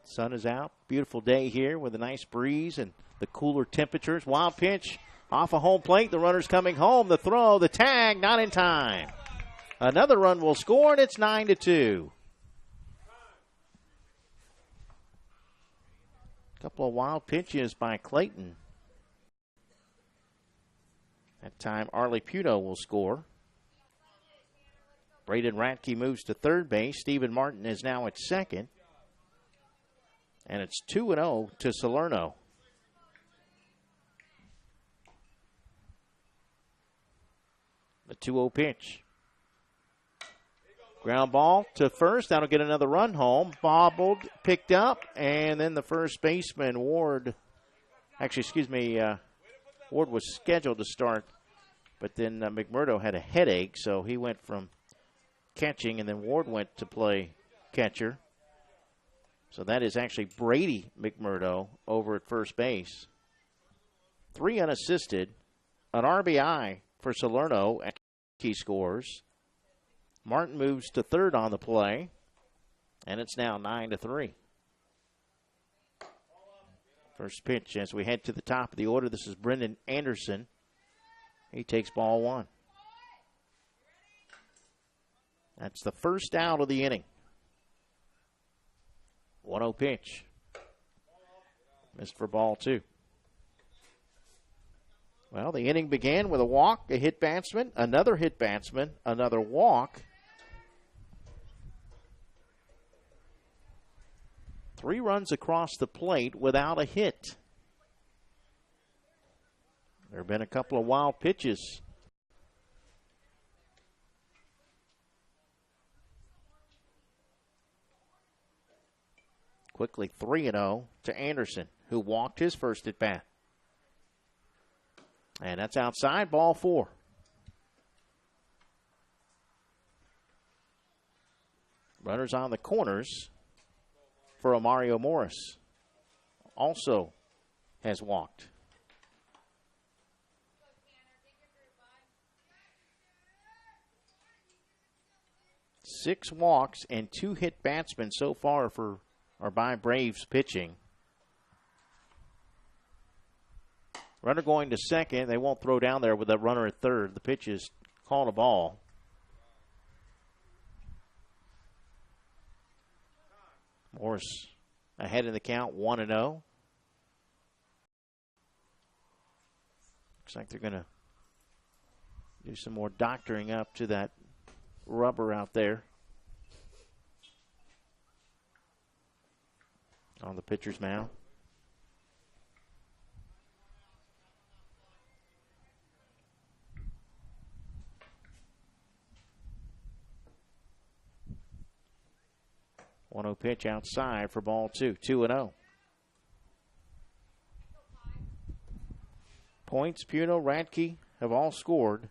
Sun is out. Beautiful day here with a nice breeze and the cooler temperatures. Wild pitch off a home plate. The runner's coming home. The throw, the tag, not in time. Another run will score, and it's 9-2. Couple of wild pitches by Clayton. That time, Arlie Puno will score. Braden Ratke moves to third base. Stephen Martin is now at second. And it's 2-0 to Salerno. The 2-0 pitch. Ground ball to first. That'll get another run home. Bobbled, picked up, and then the first baseman, Ward. Ward was scheduled to start, but then McMurdo had a headache, so he went from catching, and then Ward went to play catcher. So that is actually Brady McMurdo over at first base. 3 unassisted, an RBI for Salerno. He scores. Martin moves to third on the play, and it's now 9-3. First pitch as we head to the top of the order. This is Brendan Anderson. He takes ball one. That's the first out of the inning. 1-0 pitch. Missed for ball two. Well, the inning began with a walk, a hit batsman, another hit batsman, another walk. 3 runs across the plate without a hit. There have been a couple of wild pitches. Quickly 3-0 to Anderson, who walked his first at bat. And that's outside, ball 4. Runners on the corners for Omario Morris. Also has walked. Six walks and 2 hit batsmen so far by Braves pitching. Runner going to second. They won't throw down there with a runner at third. The pitch is called a ball. Morris ahead in the count, 1-0. Looks like they're going to do some more doctoring up to that rubber out there on the pitcher's mound. One 0 pitch outside for ball 2. 2-0. Points, Puno, Radke have all scored.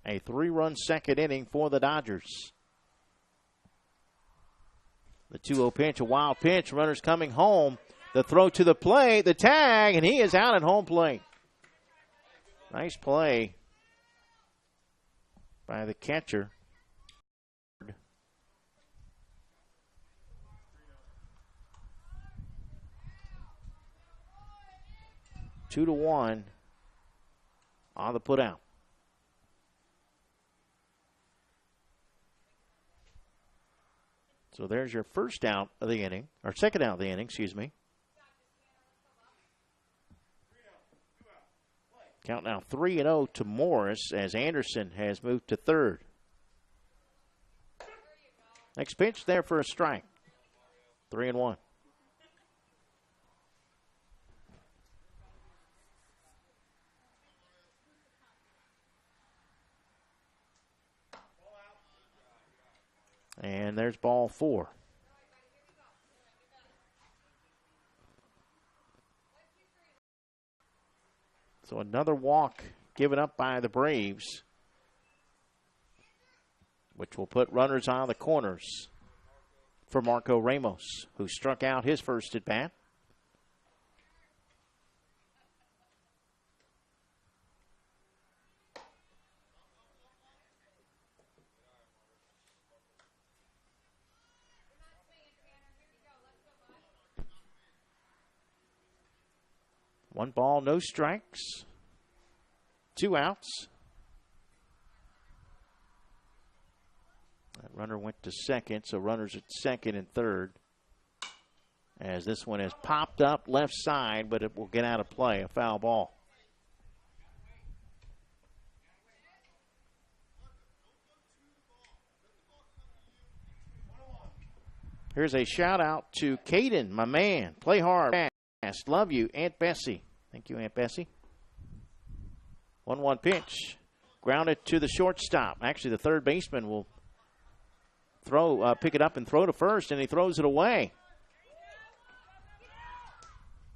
A 3-run second inning for the Dodgers. The 2-0 pitch, a wild pitch. Runners coming home. The throw to the plate, the tag, and he is out at home plate. Nice play by the catcher. 2-1 on the putout. So there's your first out of the inning, or second out of the inning, excuse me. Count now 3-0 to Morris as Anderson has moved to third. Next pitch there for a strike. 3-1. And there's ball 4. So another walk given up by the Braves, which will put runners on the corners for Marco Ramos, who struck out his first at bat. One ball, no strikes. 2 outs. That runner went to second, so runners at second and third. As this one has popped up left side, but it will get out of play, a foul ball. Here's a shout out to Caden, my man. Play hard, fast. Love you, Aunt Bessie. Thank you, Aunt Bessie. 1-1 pitch. Grounded to the shortstop. Actually, the third baseman will pick it up and throw to first, and he throws it away.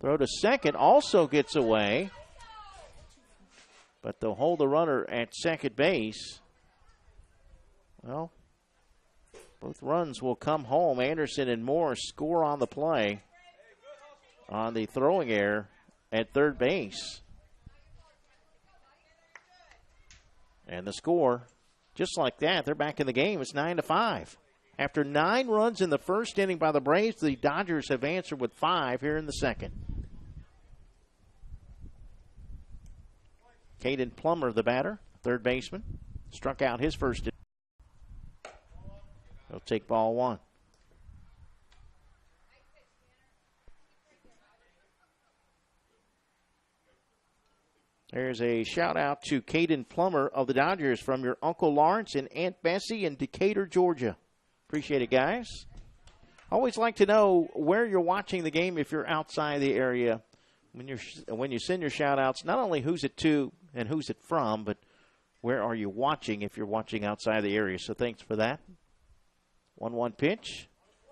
Throw to second also gets away, but they'll hold the runner at second base. Well, both runs will come home. Anderson and Moore score on the play on the throwing error at third base. And the score, just like that, they're back in the game. It's 9-5. After 9 runs in the first inning by the Braves, the Dodgers have answered with 5 here in the second. Caden Plummer, the batter, third baseman, struck out his first. He'll take ball 1. There's a shout out to Caden Plummer of the Dodgers from your Uncle Lawrence and Aunt Bessie in Decatur, Georgia. Appreciate it, guys. Always like to know where you're watching the game if you're outside the area. When you send your shout outs, not only who's it to and who's it from, but where are you watching if you're watching outside the area. So thanks for that. 1-1 pitch.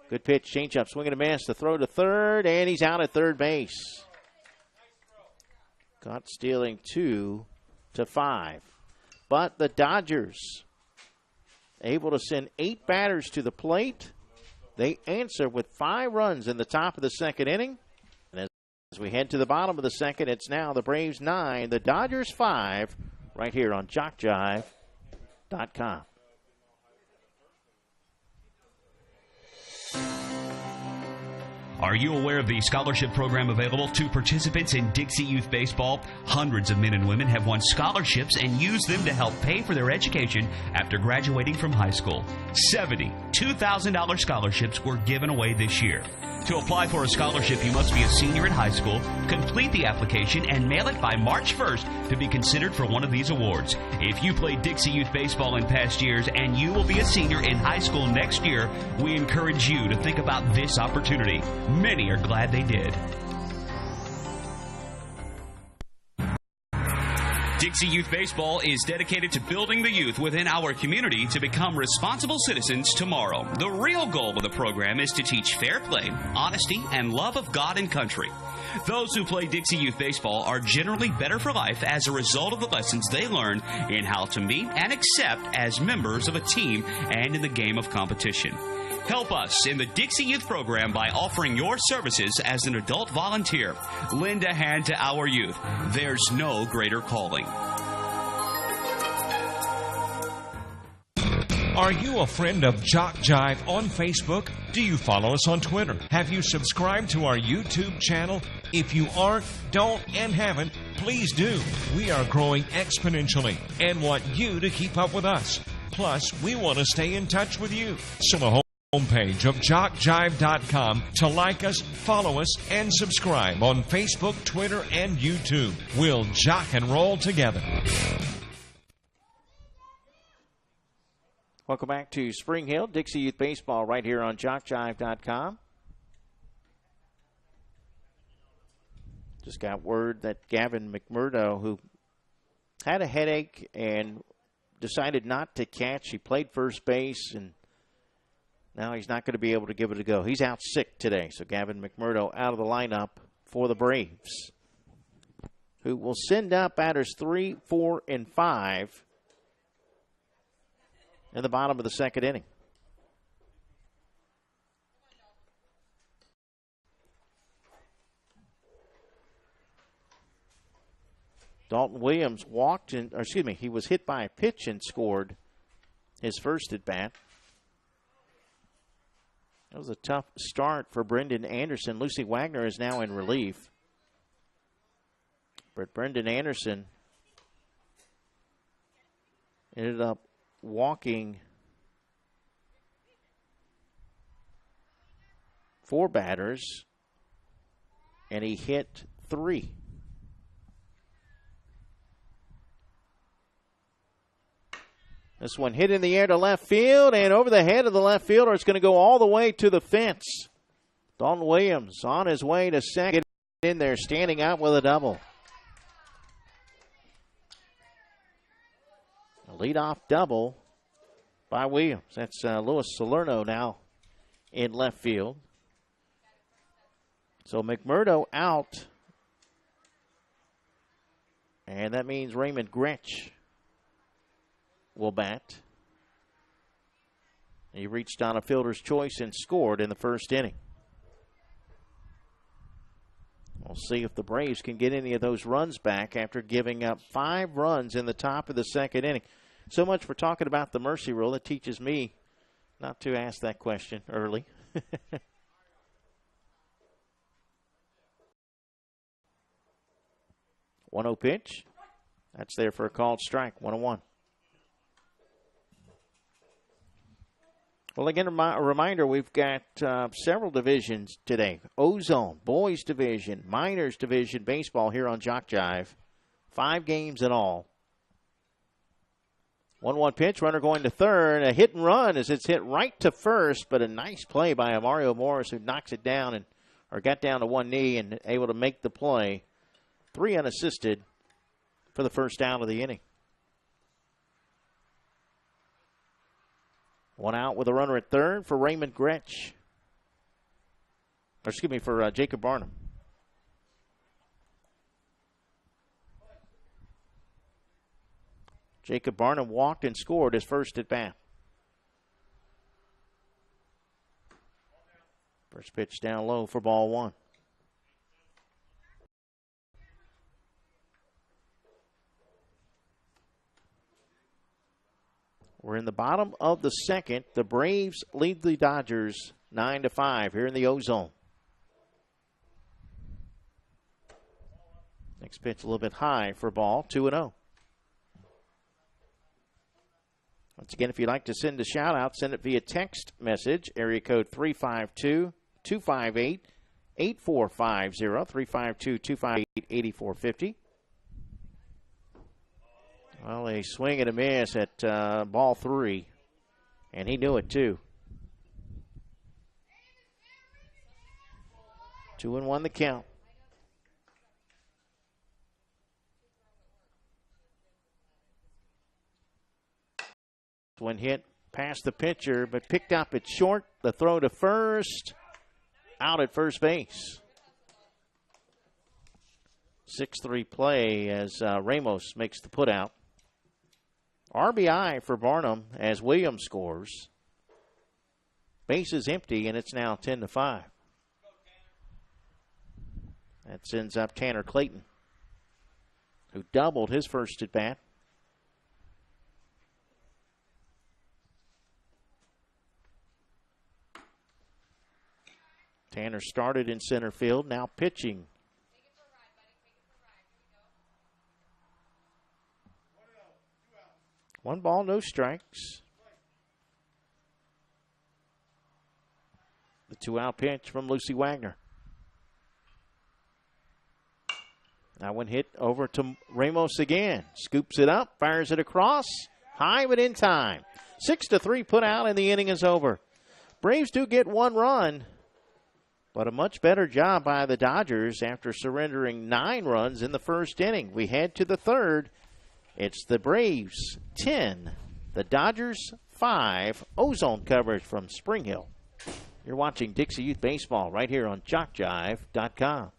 Good pitch. Change up. Swing and a miss. The throw to third, and he's out at third base. Caught stealing 2-5. But the Dodgers able to send 8 batters to the plate. They answer with 5 runs in the top of the second inning. And as we head to the bottom of the second, it's now the Braves 9, the Dodgers 5, right here on JockJive.com. Are you aware of the scholarship program available to participants in Dixie Youth Baseball? Hundreds of men and women have won scholarships and used them to help pay for their education after graduating from high school. 70 $2,000 scholarships were given away this year. To apply for a scholarship, you must be a senior in high school, complete the application, and mail it by March 1st to be considered for one of these awards. If you played Dixie Youth Baseball in past years and you will be a senior in high school next year, we encourage you to think about this opportunity. Many are glad they did. Dixie Youth Baseball is dedicated to building the youth within our community to become responsible citizens tomorrow. The real goal of the program is to teach fair play, honesty, and love of God and country. Those who play Dixie Youth Baseball are generally better for life as a result of the lessons they learn in how to meet and accept as members of a team and in the game of competition. Help us in the Dixie Youth program by offering your services as an adult volunteer. Lend a hand to our youth. There's no greater calling. Are you a friend of JockJive on Facebook? Do you follow us on Twitter? Have you subscribed to our YouTube channel? If you aren't, don't, and haven't, please do. We are growing exponentially and want you to keep up with us. Plus, we want to stay in touch with you. So the homepage of JockJive.com to like us, follow us, and subscribe on Facebook, Twitter, and YouTube. We'll jock and roll together. Welcome back to Spring Hill, Dixie Youth Baseball, right here on JockJive.com. Just got word that Gavin McMurdo, who had a headache and decided not to catch, he played first base, and now he's not going to be able to give it a go. He's out sick today, so Gavin McMurdo out of the lineup for the Braves. who will send up batters 3, 4, and 5 in the bottom of the second inning. Dalton Williams he was hit by a pitch and scored his first at bat. That was a tough start for Brendan Anderson. Lucy Wagner is now in relief. But Brendan Anderson ended up walking 4 batters, and he hit 3. This one hit in the air to left field, and over the head of the left fielder. It's going to go all the way to the fence. Dalton Williams on his way to second, in there, standing out with a double. A leadoff double by Williams. That's Louis Salerno now in left field. So McMurdo out, and that means Raymond Gretsch will bat. He reached on a fielder's choice and scored in the first inning. We'll see if the Braves can get any of those runs back after giving up 5 runs in the top of the second inning. So much for talking about the mercy rule. It teaches me not to ask that question early. 1-0 pitch. That's there for a called strike. 1-1. Well, again, a reminder, we've got several divisions today. Ozone, boys division, minors division, baseball here on JockJive. 5 games in all. 1-1 pitch, runner going to third. A hit and run as it's hit right to first, but a nice play by Mario Morris, who knocks it down or got down to one knee and able to make the play. 3 unassisted for the first out of the inning. 1 out with a runner at third for Raymond Gretsch. For Jacob Barnum. Jacob Barnum walked and scored his first at bat. First pitch down low for ball 1. We're in the bottom of the second. The Braves lead the Dodgers 9-5 here in the Ozone. Next pitch a little bit high for ball, 2-0. Once again, if you'd like to send a shout-out, send it via text message, area code 352-258-8450, 352-258-8450. Well, a swing and a miss at ball 3, and he knew it too. 2-1 the count. One hit past the pitcher, but picked up at short. The throw to first, out at first base. 6-3 play as Ramos makes the putout. RBI for Barnum as Williams scores. Base is empty, and it's now 10-5. That sends up Tanner Clayton, who doubled his first at bat. Tanner started in center field, now pitching. One ball, no strikes. The 2-out pitch from Lucy Wagner. That one hit over to Ramos again. Scoops it up, fires it across. High but in time. 6-3 put out, and the inning is over. Braves do get 1 run, but a much better job by the Dodgers after surrendering 9 runs in the first inning. We head to the third. It's the Braves 10, the Dodgers 5. Ozone coverage from Spring Hill. You're watching Dixie Youth Baseball right here on JockJive.com.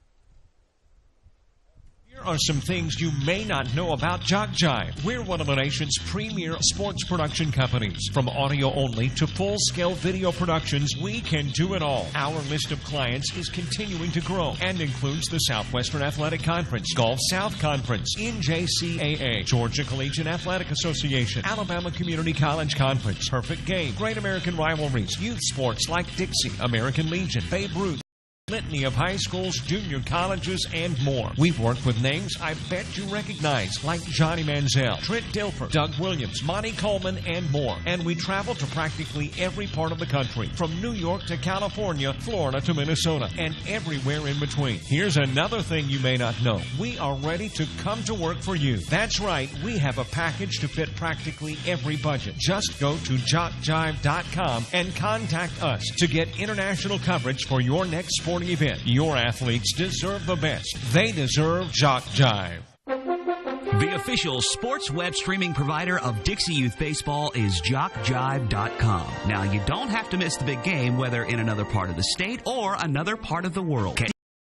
Here are some things you may not know about JockJive. We're one of the nation's premier sports production companies. From audio only to full-scale video productions, we can do it all. Our list of clients is continuing to grow and includes the Southwestern Athletic Conference, Gulf South Conference, NJCAA, Georgia Collegiate Athletic Association, Alabama Community College Conference, Perfect Game, Great American Rivalries, youth sports like Dixie, American Legion, Babe Ruth, litany of high schools, junior colleges, and more. We've worked with names I bet you recognize, like Johnny Manziel, Trent Dilfer, Doug Williams, Monty Coleman, and more. And we travel to practically every part of the country, from New York to California, Florida to Minnesota, and everywhere in between. Here's another thing you may not know. We are ready to come to work for you. That's right, we have a package to fit practically every budget. Just go to JockJive.com and contact us to get international coverage for your next sporting event. Your athletes deserve the best. They deserve JockJive. The official sports web streaming provider of Dixie Youth Baseball is JockJive.com. Now, you don't have to miss the big game, whether in another part of the state or another part of the world.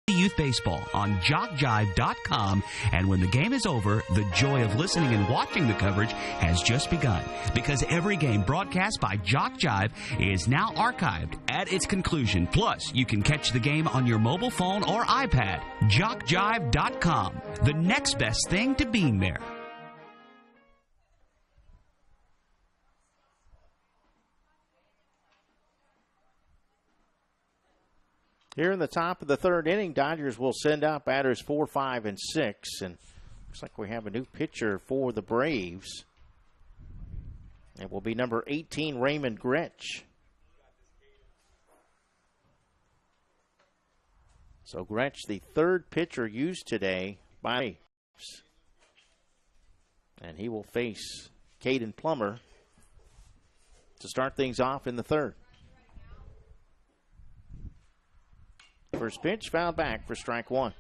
Youth Baseball on JockJive.com, and when the game is over, the joy of listening and watching the coverage has just begun, because every game broadcast by JockJive is now archived at its conclusion. Plus, you can catch the game on your mobile phone or iPad. JockJive.com, the next best thing to being there. Here in the top of the third inning, Dodgers will send out batters 4, 5, and 6. And looks like we have a new pitcher for the Braves. It will be number 18, Raymond Gretsch. So Gretsch, the third pitcher used today by the Braves. And he will face Caden Plummer to start things off in the third. First pitch, fouled back for strike one.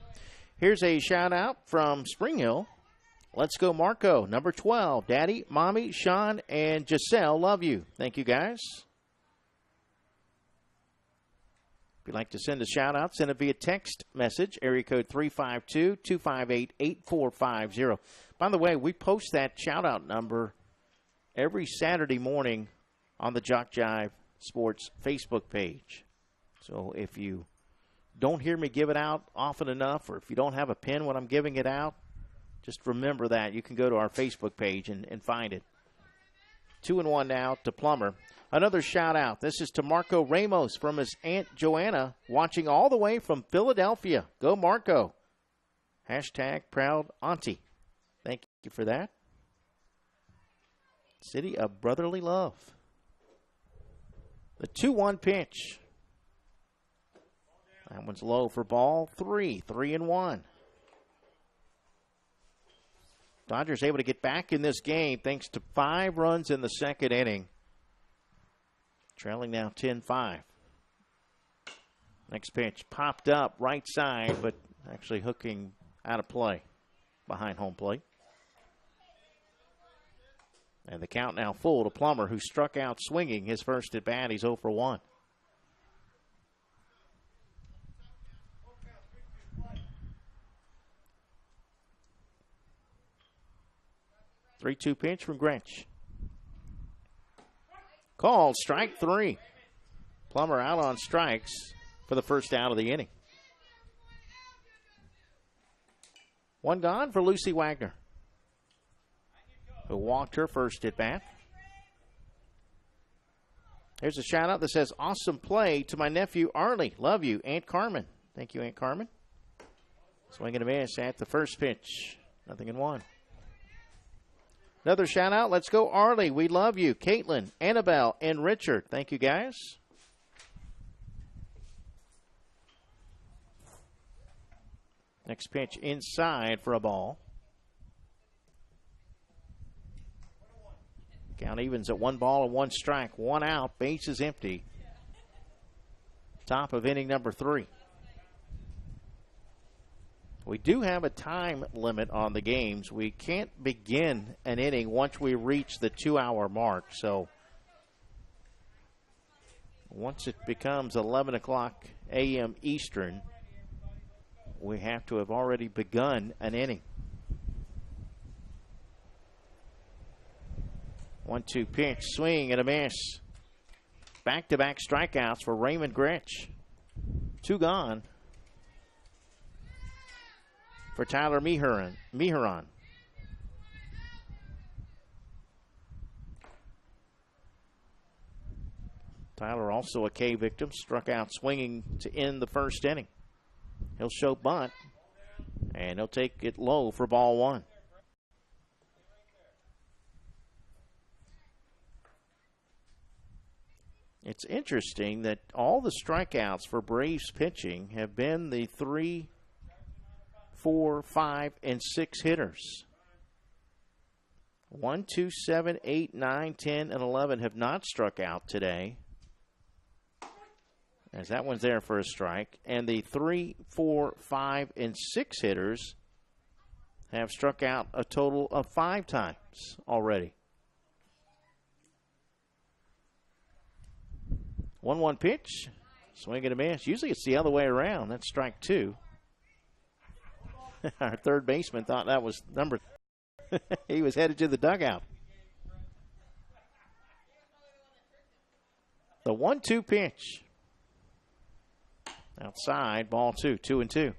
Here's a shout out from Spring Hill. Let's go, Marco. Number 12. Daddy, Mommy, Sean, and Giselle love you. Thank you, guys. If you'd like to send a shout out, send it via text message, area code 352-258-8450. By the way, we post that shout out number every Saturday morning on the JockJive Sports Facebook page. So if you don't hear me give it out often enough, or if you don't have a pen when I'm giving it out, just remember that. You can go to our Facebook page and find it. 2-1 now to Plummer. Another shout out. This is to Marco Ramos from his Aunt Joanna, watching all the way from Philadelphia. Go Marco. Hashtag proud auntie. Thank you for that. City of brotherly love. The 2-1 pitch. That one's low for ball 3. 3-1. Dodgers able to get back in this game thanks to 5 runs in the second inning. Trailing now 10-5. Next pitch popped up right side, but actually hooking out of play behind home plate. And the count now full to Plummer, who struck out swinging his first at bat. He's 0 for 1. Three-two pitch from Gretsch. Called strike 3. Plummer out on strikes for the first out of the inning. One gone for Lucy Wagner, who walked her first at bat. Here's a shout out that says, awesome play to my nephew Arlie. Love you, Aunt Carmen. Thank you, Aunt Carmen. Swing and a miss at the first pitch. 0-1. Another shout out. Let's go, Arlie. We love you. Caitlin, Annabelle, and Richard. Thank you, guys. Next pitch inside for a ball. Count evens at 1 ball and 1 strike. 1 out. Base is empty. Top of inning number 3. We do have a time limit on the games. We can't begin an inning once we reach the 2-hour mark. So once it becomes 11 o'clock a.m. Eastern, we have to have already begun an inning. 1-2 pitch, swing and a miss. Back-to-back strikeouts for Raymond Gretsch. 2 gone for Tyler Mehuron. Tyler, also a K victim, struck out swinging to end the first inning. He'll show bunt, and he'll take it low for ball 1. It's interesting that all the strikeouts for Braves pitching have been the 3, 4, 5, and 6 hitters. 1, 2, 7, 8, 9, 10, and 11 have not struck out today, as that one's there for a strike. And the 3, 4, 5, and 6 hitters have struck out a total of 5 times already. 1-1 pitch, swing and a miss. Usually it's the other way around. That's strike 2. Our third baseman thought that was number. He was headed to the dugout. The 1-2 pitch. Outside, ball 2, 2-2.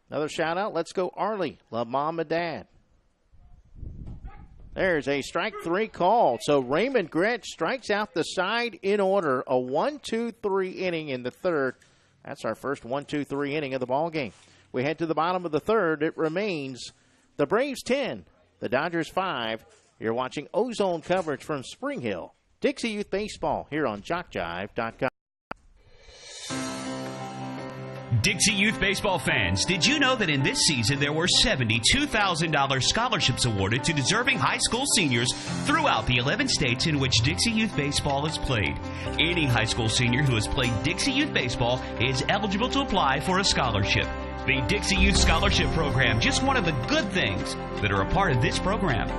Another shout out. Let's go, Arlie. Love mom and dad. There's a strike 3 call. So Raymond Gretsch strikes out the side in order. A 1-2-3 inning in the third. That's our first 1-2-3 inning of the ball game. We head to the bottom of the third. It remains the Braves 10, the Dodgers 5. You're watching Ozone coverage from Spring Hill. Dixie Youth Baseball here on JockJive.com. Dixie Youth Baseball fans, did you know that in this season there were $72,000 scholarships awarded to deserving high school seniors throughout the 11 states in which Dixie Youth Baseball is played? Any high school senior who has played Dixie Youth Baseball is eligible to apply for a scholarship. The Dixie Youth Scholarship Program, just one of the good things that are a part of this program.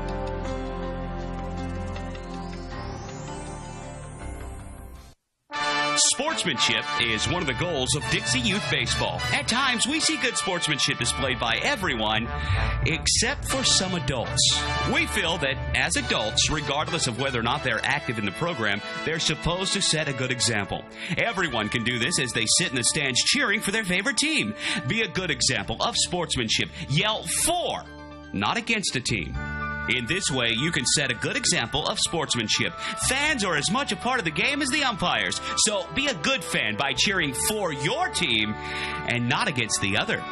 Sportsmanship is one of the goals of Dixie Youth Baseball. At times, we see good sportsmanship displayed by everyone except for some adults. We feel that as adults, regardless of whether or not they're active in the program, they're supposed to set a good example. Everyone can do this as they sit in the stands cheering for their favorite team. Be a good example of sportsmanship. Yell for, not against a team. In this way, you can set a good example of sportsmanship. Fans are as much a part of the game as the umpires, so be a good fan by cheering for your team and not against the other.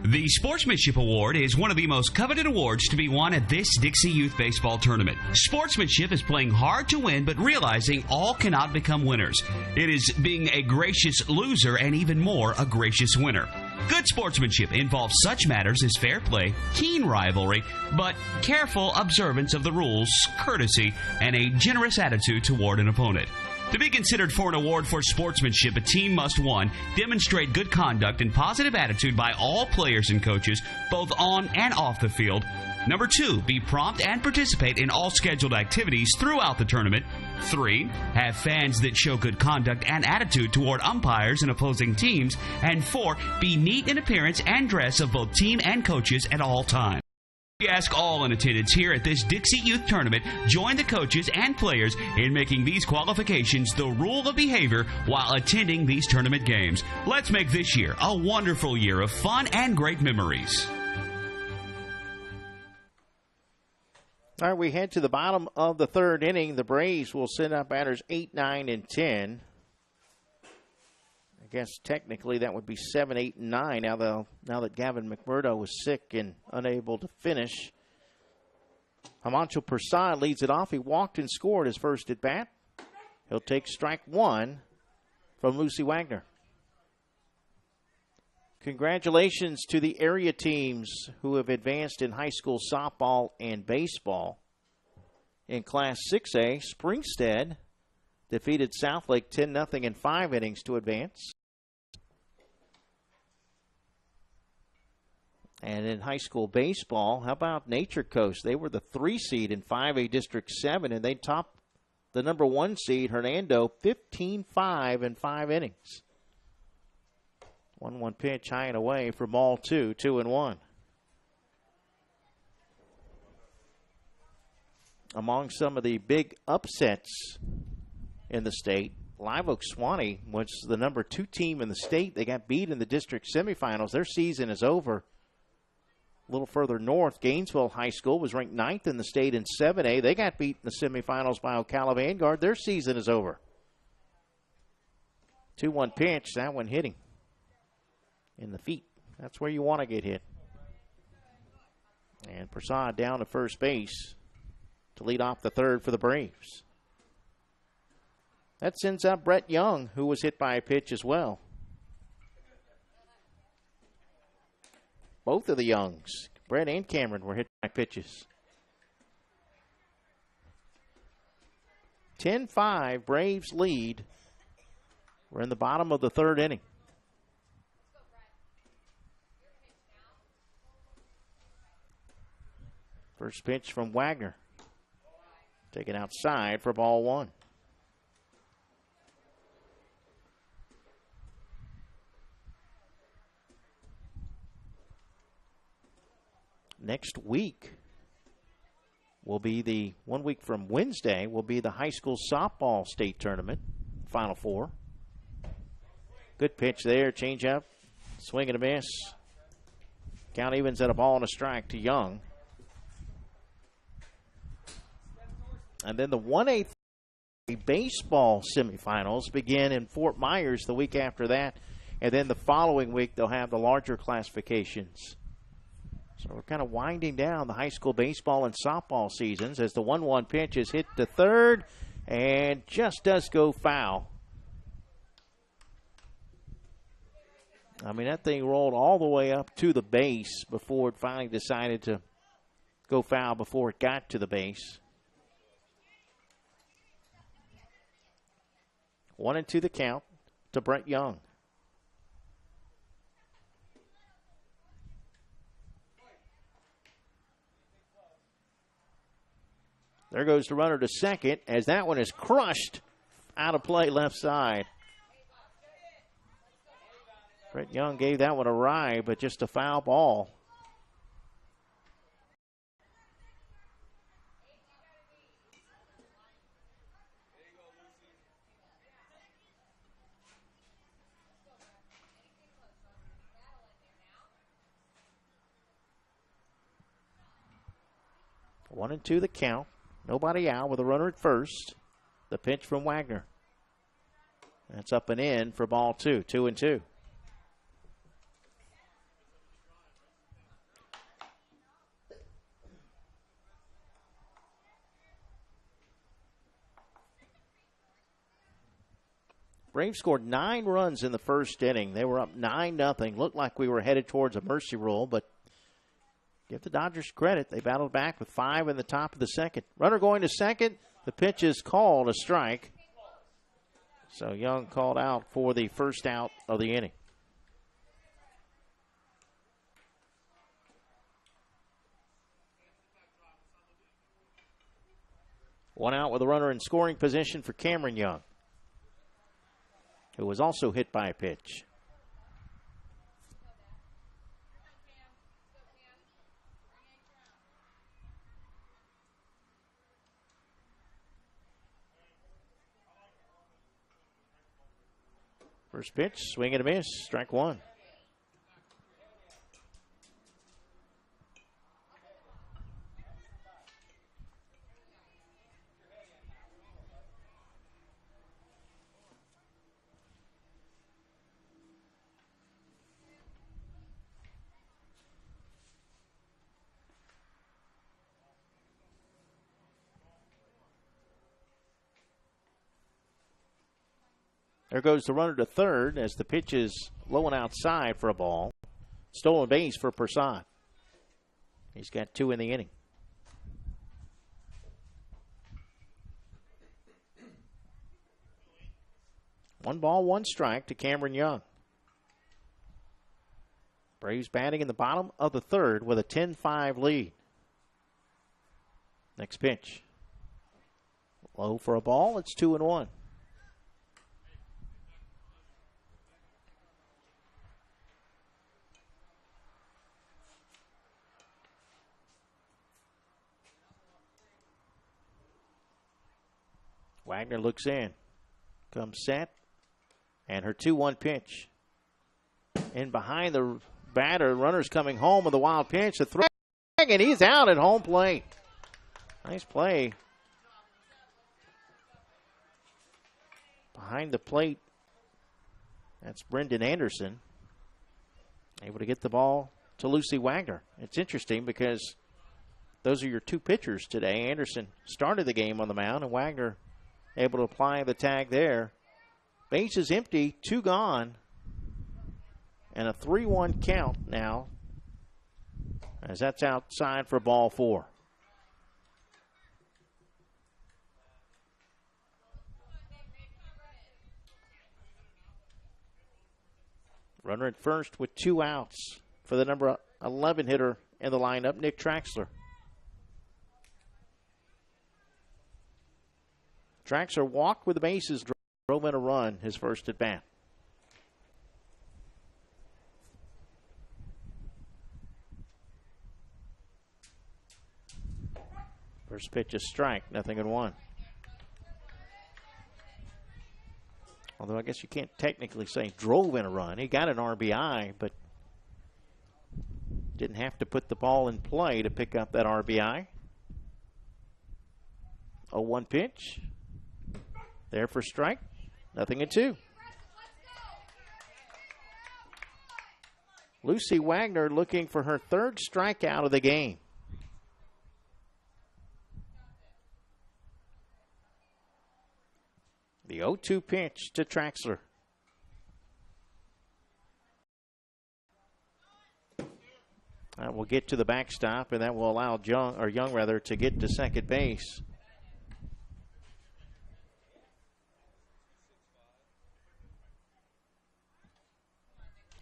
The Sportsmanship Award is one of the most coveted awards to be won at this Dixie Youth Baseball tournament. Sportsmanship is playing hard to win, but realizing all cannot become winners. It is being a gracious loser and even more a gracious winner. Good sportsmanship involves such matters as fair play, keen rivalry, but careful observance of the rules, courtesy, and a generous attitude toward an opponent. To be considered for an award for sportsmanship, a team must, 1, demonstrate good conduct and positive attitude by all players and coaches, both on and off the field. Number 2, be prompt and participate in all scheduled activities throughout the tournament. 3, have fans that show good conduct and attitude toward umpires and opposing teams. And 4, be neat in appearance and dress of both team and coaches at all times. We ask all in attendance here at this Dixie Youth Tournament, join the coaches and players in making these qualifications the rule of behavior while attending these tournament games. Let's make this year a wonderful year of fun and great memories. All right, we head to the bottom of the third inning. The Braves will send out batters 8, 9, and 10. I guess technically that would be 7, 8, and 9 now that Gavin McMurdo was sick and unable to finish. Himanshu Prasad leads it off. He walked and scored his first at bat. He'll take strike 1 from Lucy Wagner. Congratulations to the area teams who have advanced in high school softball and baseball. In Class 6A, Springstead defeated Southlake 10-0 in 5 innings to advance. And in high school baseball, how about Nature Coast? They were the 3 seed in 5A District 7, and they topped the number 1 seed, Hernando, 15-5 in 5 innings. 1-1 pitch, high and away for ball 2, 2-1. Among some of the big upsets in the state, Live Oak Swanee was the number 2 team in the state. They got beat in the district semifinals. Their season is over. A little further north, Gainesville High School was ranked 9th in the state in 7A. They got beat in the semifinals by Ocala Vanguard. Their season is over. 2-1 pitch, that one hitting in the feet. That's where you want to get hit. And Prasad down to first base to lead off the third for the Braves. That sends out Brett Young, who was hit by a pitch as well. Both of the Youngs, Brett and Cameron, were hit by pitches. 10-5, Braves lead. We're in the bottom of the third inning. First pitch from Wagner. Taken outside for ball 1. Next week will be the 1 week from Wednesday will be the high school softball state tournament, Final Four. Good pitch there, change up, swing and a miss. Count evens at a ball and a strike to Young. And then the 1/8 baseball semifinals begin in Fort Myers the week after that. And then the following week they'll have the larger classifications. So we're kind of winding down the high school baseball and softball seasons as the 1-1 pitch is hit to third and just does go foul. I mean, that thing rolled all the way up to the base before it finally decided to go foul before it got to the base. 1-2 the count to Brett Young. There goes the runner to second as that one is crushed out of play left side. Brett Young gave that one a ride, but just a foul ball. One and two the count. Nobody out with a runner at first. The pitch from Wagner. That's up and in for ball 2, 2-2. Braves scored 9 runs in the first inning. They were up 9-0. Looked like we were headed towards a mercy rule, but give the Dodgers credit. They battled back with 5 in the top of the second. Runner going to second. The pitch is called a strike. So Young called out for the first out of the inning. One out with a runner in scoring position for Cameron Young, who was also hit by a pitch. First pitch, swing and a miss, strike 1. There goes the runner to third as the pitch is low and outside for a ball. Stolen base for Prasad. He's got 2 in the inning. One ball, one strike to Cameron Young. Braves batting in the bottom of the third with a 10-5 lead. Next pitch. Low for a ball. It's 2-1. Wagner looks in. Comes set. And her 2-1 pitch. In behind the batter. Runner's coming home with a wild pitch. The throw. And he's out at home plate. Nice play. Behind the plate. That's Brendan Anderson. Able to get the ball to Lucy Wagner. It's interesting because those are your two pitchers today. Anderson started the game on the mound, and Wagner able to apply the tag there. Base is empty, 2 gone, and a 3-1 count now as that's outside for ball 4. Runner at first with 2 outs for the number 11 hitter in the lineup, Nick Traxler. Traxler walked with the bases, drove in a run his first at bat. First pitch a strike, 0-1. Although I guess you can't technically say drove in a run. He got an RBI, but didn't have to put the ball in play to pick up that RBI. 0-1 pitch. There for strike. 0-2. Lucy Wagner looking for her 3rd strikeout of the game. The 0-2 pitch to Traxler. That will get to the backstop, and that will allow Young to get to second base.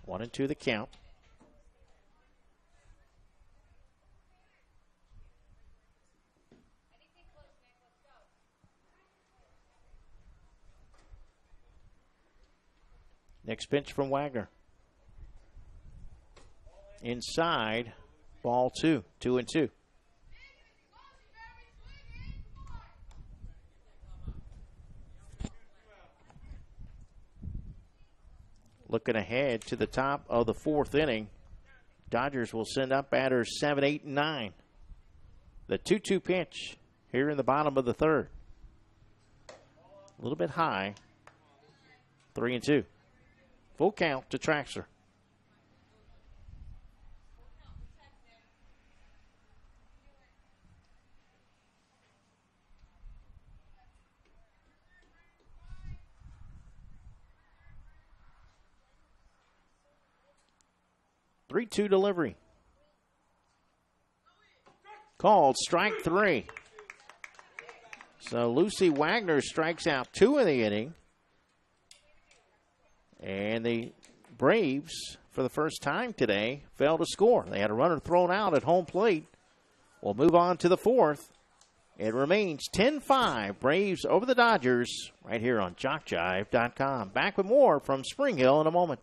One and 2 the count. Next pitch from Wagner. Inside, ball 2, 2-2. Looking ahead to the top of the 4th inning, Dodgers will send up batters 7, 8, and 9. The 2-2 pitch here in the bottom of the 3rd. A little bit high. 3-2. Full count to Traxler. Three-two delivery. Called strike 3. So Lucy Wagner strikes out 2 in the inning. And the Braves, for the first time today, failed to score. They had a runner thrown out at home plate. We'll move on to the 4th. It remains 10-5. Braves over the Dodgers right here on JockJive.com. Back with more from Spring Hill in a moment.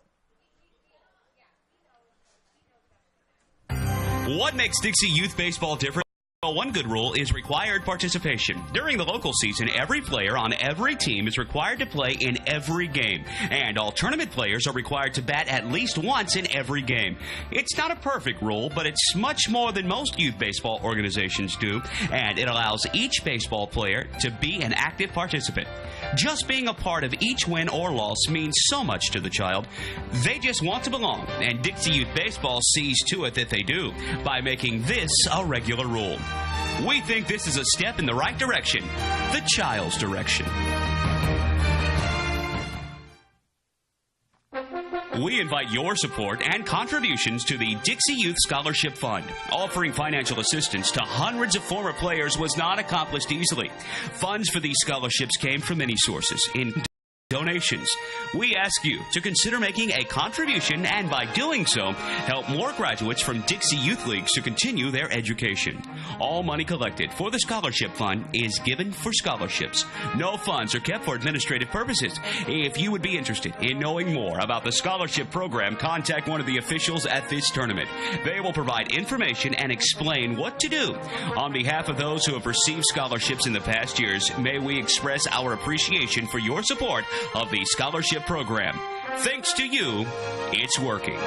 What makes Dixie Youth Baseball different? Well, one good rule is required participation. During the local season, every player on every team is required to play in every game. And all tournament players are required to bat at least once in every game. It's not a perfect rule, but it's much more than most youth baseball organizations do. And it allows each baseball player to be an active participant. Just being a part of each win or loss means so much to the child. They just want to belong. And Dixie Youth Baseball sees to it that they do by making this a regular rule. We think this is a step in the right direction, the child's direction. We invite your support and contributions to the Dixie Youth Scholarship Fund. Offering financial assistance to hundreds of former players was not accomplished easily. Funds for these scholarships came from many sources, including donations. We ask you to consider making a contribution and by doing so, help more graduates from Dixie Youth Leagues to continue their education. All money collected for the scholarship fund is given for scholarships. No funds are kept for administrative purposes. If you would be interested in knowing more about the scholarship program, contact one of the officials at this tournament. They will provide information and explain what to do. On behalf of those who have received scholarships in the past years, may we express our appreciation for your support of the scholarship program. Thanks to you, it's working.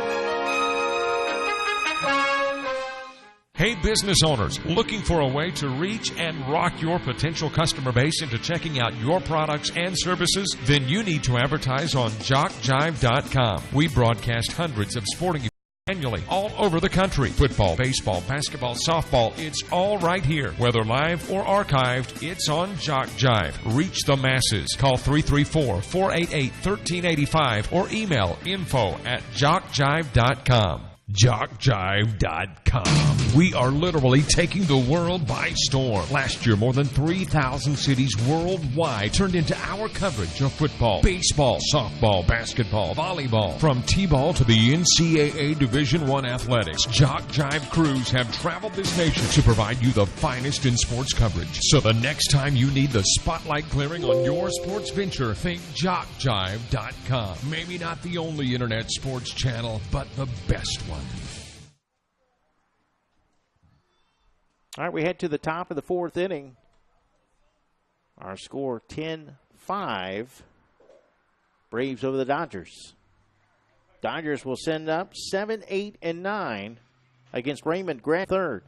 Hey, business owners, looking for a way to reach and rock your potential customer base into checking out your products and services? Then you need to advertise on JockJive.com. We broadcast hundreds of sporting events annually all over the country. Football, baseball, basketball, softball, it's all right here. Whether live or archived, it's on JockJive. Reach the masses. Call 334-488-1385 or email info@JockJive.com. JockJive.com. We are literally taking the world by storm. Last year, more than 3,000 cities worldwide turned into our coverage of football, baseball, softball, basketball, volleyball. From T-ball to the NCAA Division I athletics, JockJive crews have traveled this nation to provide you the finest in sports coverage. So the next time you need the spotlight clearing on your sports venture, think JockJive.com. Maybe not the only internet sports channel, but the best one. All right, we head to the top of the fourth inning. Our score 10-5. Braves over the Dodgers. Dodgers will send up 7, 8, and 9 against Raymond Grant third.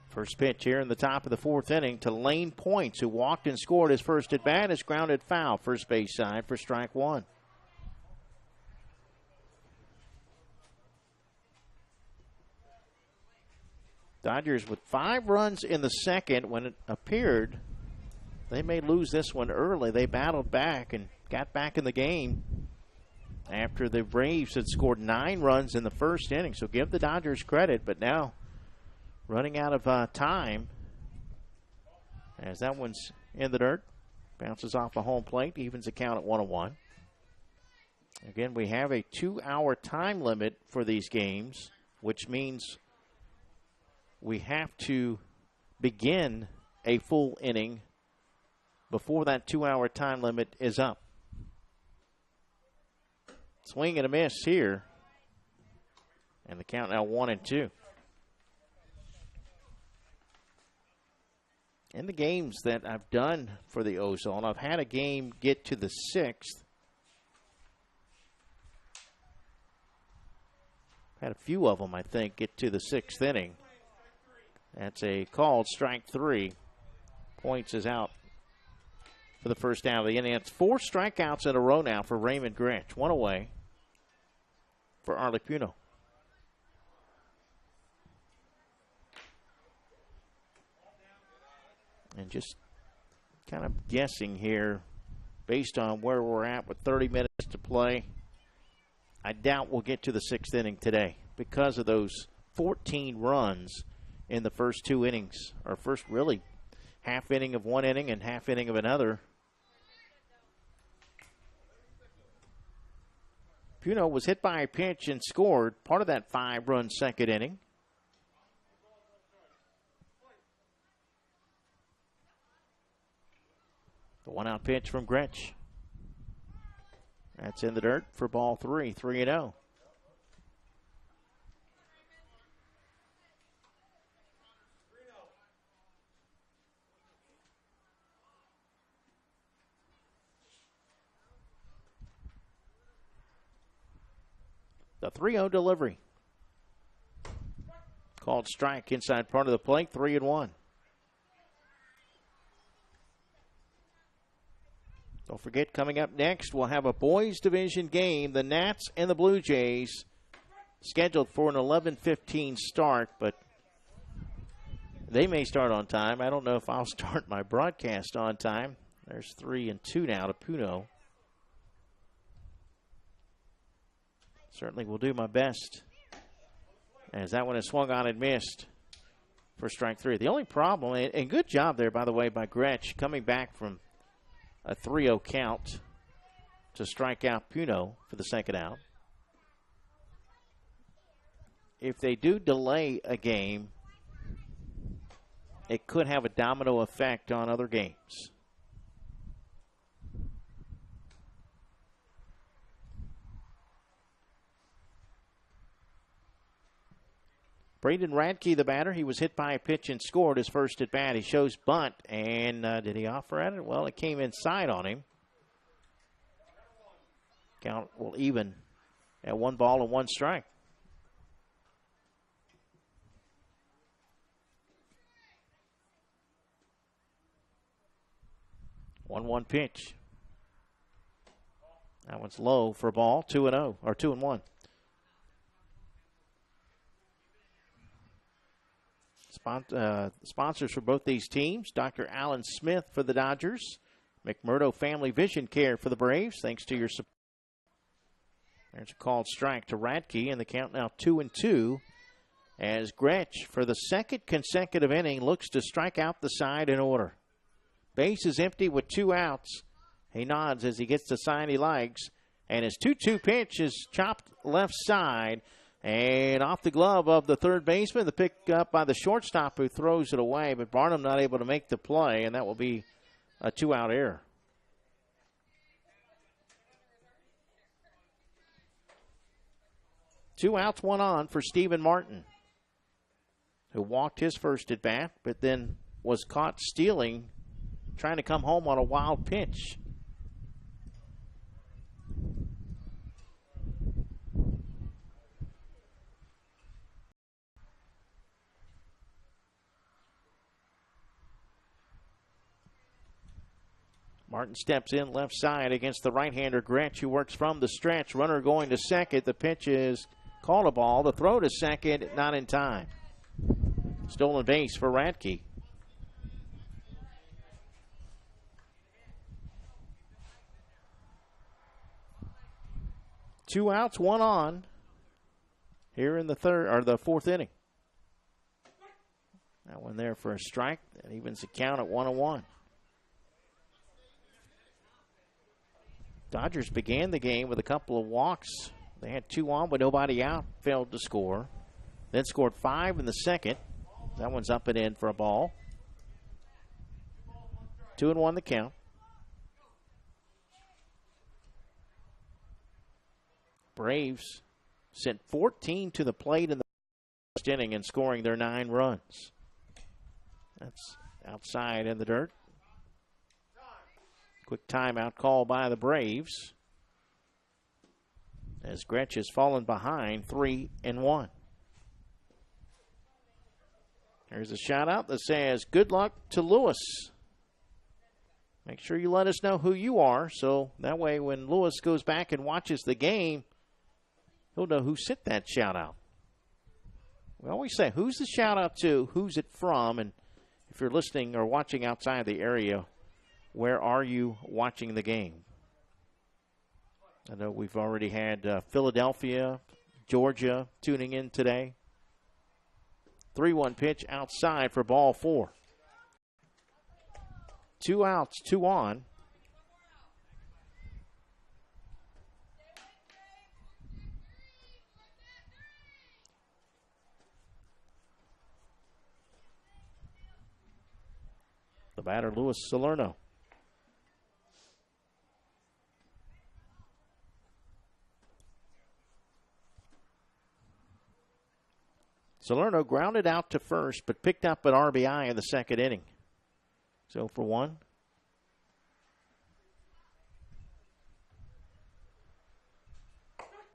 First pitch here in the top of the fourth inning to Lane Points, who walked and scored his first at bat, is grounded foul, first base side for strike one. Dodgers with 5 runs in the second. When it appeared they may lose this one early, they battled back and got back in the game after the Braves had scored 9 runs in the first inning. So give the Dodgers credit, but now running out of time as that one's in the dirt. Bounces off a home plate, evens the count at 1-1. Again, we have a 2-hour time limit for these games, which means we have to begin a full inning before that 2-hour time limit is up. Swing and a miss here. And the count now 1-2. In the games that I've done for the Ozone, I've had a game get to the 6th. Had a few of them, I think, get to the 6th inning. That's a called strike 3. Points is out for the first out of the inning. It's 4 strikeouts in a row now for Raymond Grant. 1 away for Arlie Puno. And just kind of guessing here, based on where we're at with 30 minutes to play, I doubt we'll get to the 6th inning today because of those 14 runs in the first 2 innings, or first really half inning of one inning and half inning of another. Puno was hit by a pitch and scored part of that 5-run second inning. The 1-out pitch from Gretsch. That's in the dirt for ball 3, 3-0. The 3-0 delivery. Called strike inside part of the plate, 3-1. Don't forget, coming up next, we'll have a boys division game. The Nats and the Blue Jays scheduled for an 11:15 start, but they may start on time. I don't know if I'll start my broadcast on time. There's 3-2 now to Puno. Certainly will do my best, as that one is swung on and missed for strike 3. The only problem, and good job there, by the way, by Gretsch, coming back from a 3-0 count to strike out Puno for the second out. If they do delay a game, it could have a domino effect on other games. Braden Radke, the batter, he was hit by a pitch and scored his first at bat. He shows bunt, and did he offer at it? Well, it came inside on him. Count will even at 1 ball and 1 strike. 1-1 pitch. That one's low for a ball. 2-0 or 2-1. Sponsors for both these teams: Dr. Alan Smith for the Dodgers, McMurdo Family Vision Care for the Braves. Thanks to your support. There's a called strike to Radke, and the count now 2-2 as Gretsch, for the second consecutive inning, looks to strike out the side in order. Base is empty with 2 outs. He nods as he gets the sign he likes, and his 2-2 pitch is chopped left side. And off the glove of the third baseman, the pick up by the shortstop who throws it away, but Barnum not able to make the play, and that will be a 2-out error. Two outs, 1 on for Stephen Martin, who walked his first at bat, but then was caught stealing, trying to come home on a wild pitch. Martin steps in left side against the right-hander Gretsch, who works from the stretch. Runner going to second. The pitch is called a ball. The throw to second, not in time. Stolen base for Radke. Two outs, 1 on here in the fourth inning. That one there for a strike. That evens the count at 1-1. Dodgers began the game with a couple of walks. They had 2 on with nobody out, failed to score. Then scored 5 in the second. That one's up and in for a ball. 2-1 the count. Braves sent 14 to the plate in the first inning and scoring their 9 runs. That's outside in the dirt. Quick timeout call by the Braves as Gretsch has fallen behind 3-1. There's a shout out that says, "Good luck to Lewis." Make sure you let us know who you are, so that way when Lewis goes back and watches the game, he'll know who sent that shout out. We always say, who's the shout out to, who's it from, and if you're listening or watching outside the area, where are you watching the game? I know we've already had Philadelphia, Georgia tuning in today. 3-1 pitch outside for ball 4. 2 outs, 2 on. The batter, Luis Salerno. Salerno grounded out to first, but picked up an RBI in the second inning. So for 1.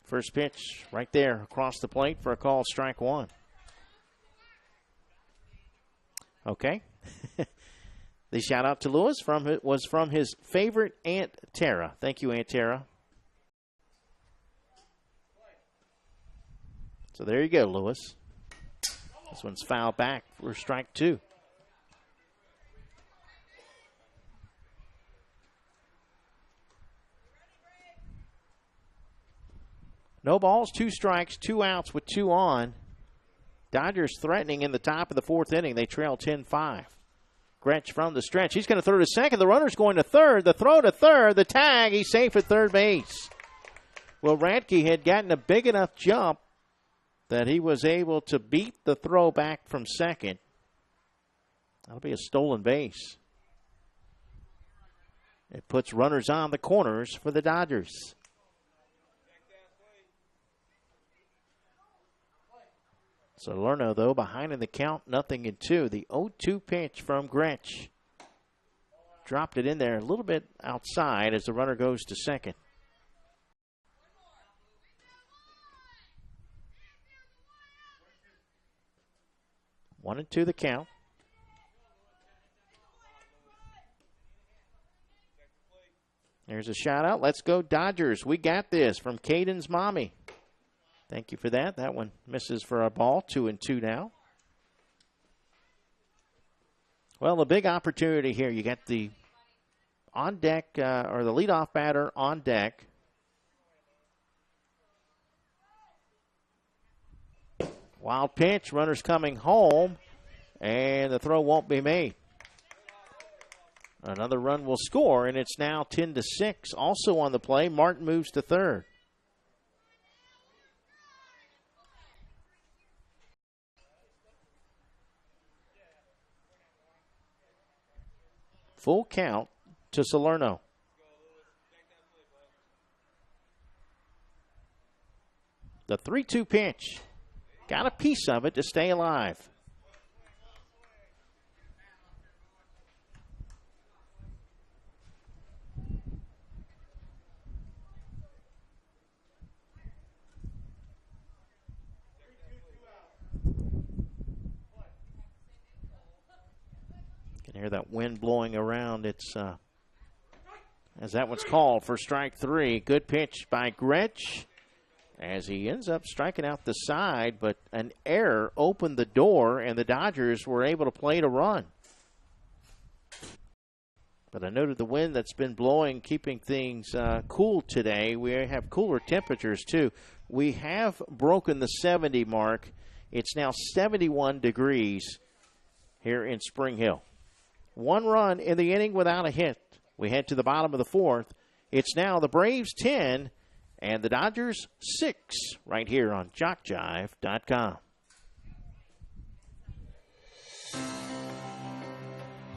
First pitch right there across the plate for a call, strike 1. Okay. The shout out to Lewis was from his favorite Aunt Tara. Thank you, Aunt Tara. So there you go, Lewis. This one's fouled back for strike 2. No balls, 2 strikes, 2 outs with 2 on. Dodgers threatening in the top of the 4th inning. They trail 10-5. Gretsch from the stretch. He's going to throw to second. The runner's going to third. The throw to third. The tag. He's safe at third base. Well, Radke had gotten a big enough jump that he was able to beat the throw back from second. That'll be a stolen base. It puts runners on the corners for the Dodgers. Salerno, though, behind in the count, 0-2. The 0-2 pitch from Gretsch. Dropped it in there a little bit outside as the runner goes to second. One and two the count. There's a shout out. Let's go Dodgers. We got this from Caden's mommy. Thank you for that. That one misses for a ball. 2-2 now. Well, the big opportunity here. You got the on deck or the leadoff batter on deck. Wild pitch. Runners coming home. And the throw won't be made. Another run will score, and it's now 10-6. Also on the play, Martin moves to third. Full count to Salerno. The 3-2 pitch. Got a piece of it to stay alive. Hear that wind blowing around. It's as that one's called for strike three. Good pitch by Gretsch as he ends up striking out the side, but an error opened the door, and the Dodgers were able to play to run. But I noted the wind that's been blowing, keeping things cool today. We have cooler temperatures, too. We have broken the 70 mark. It's now 71 degrees here in Spring Hill. One run in the inning without a hit. We head to the bottom of the fourth. It's now the Braves 10 and the Dodgers 6 right here on JockJive.com.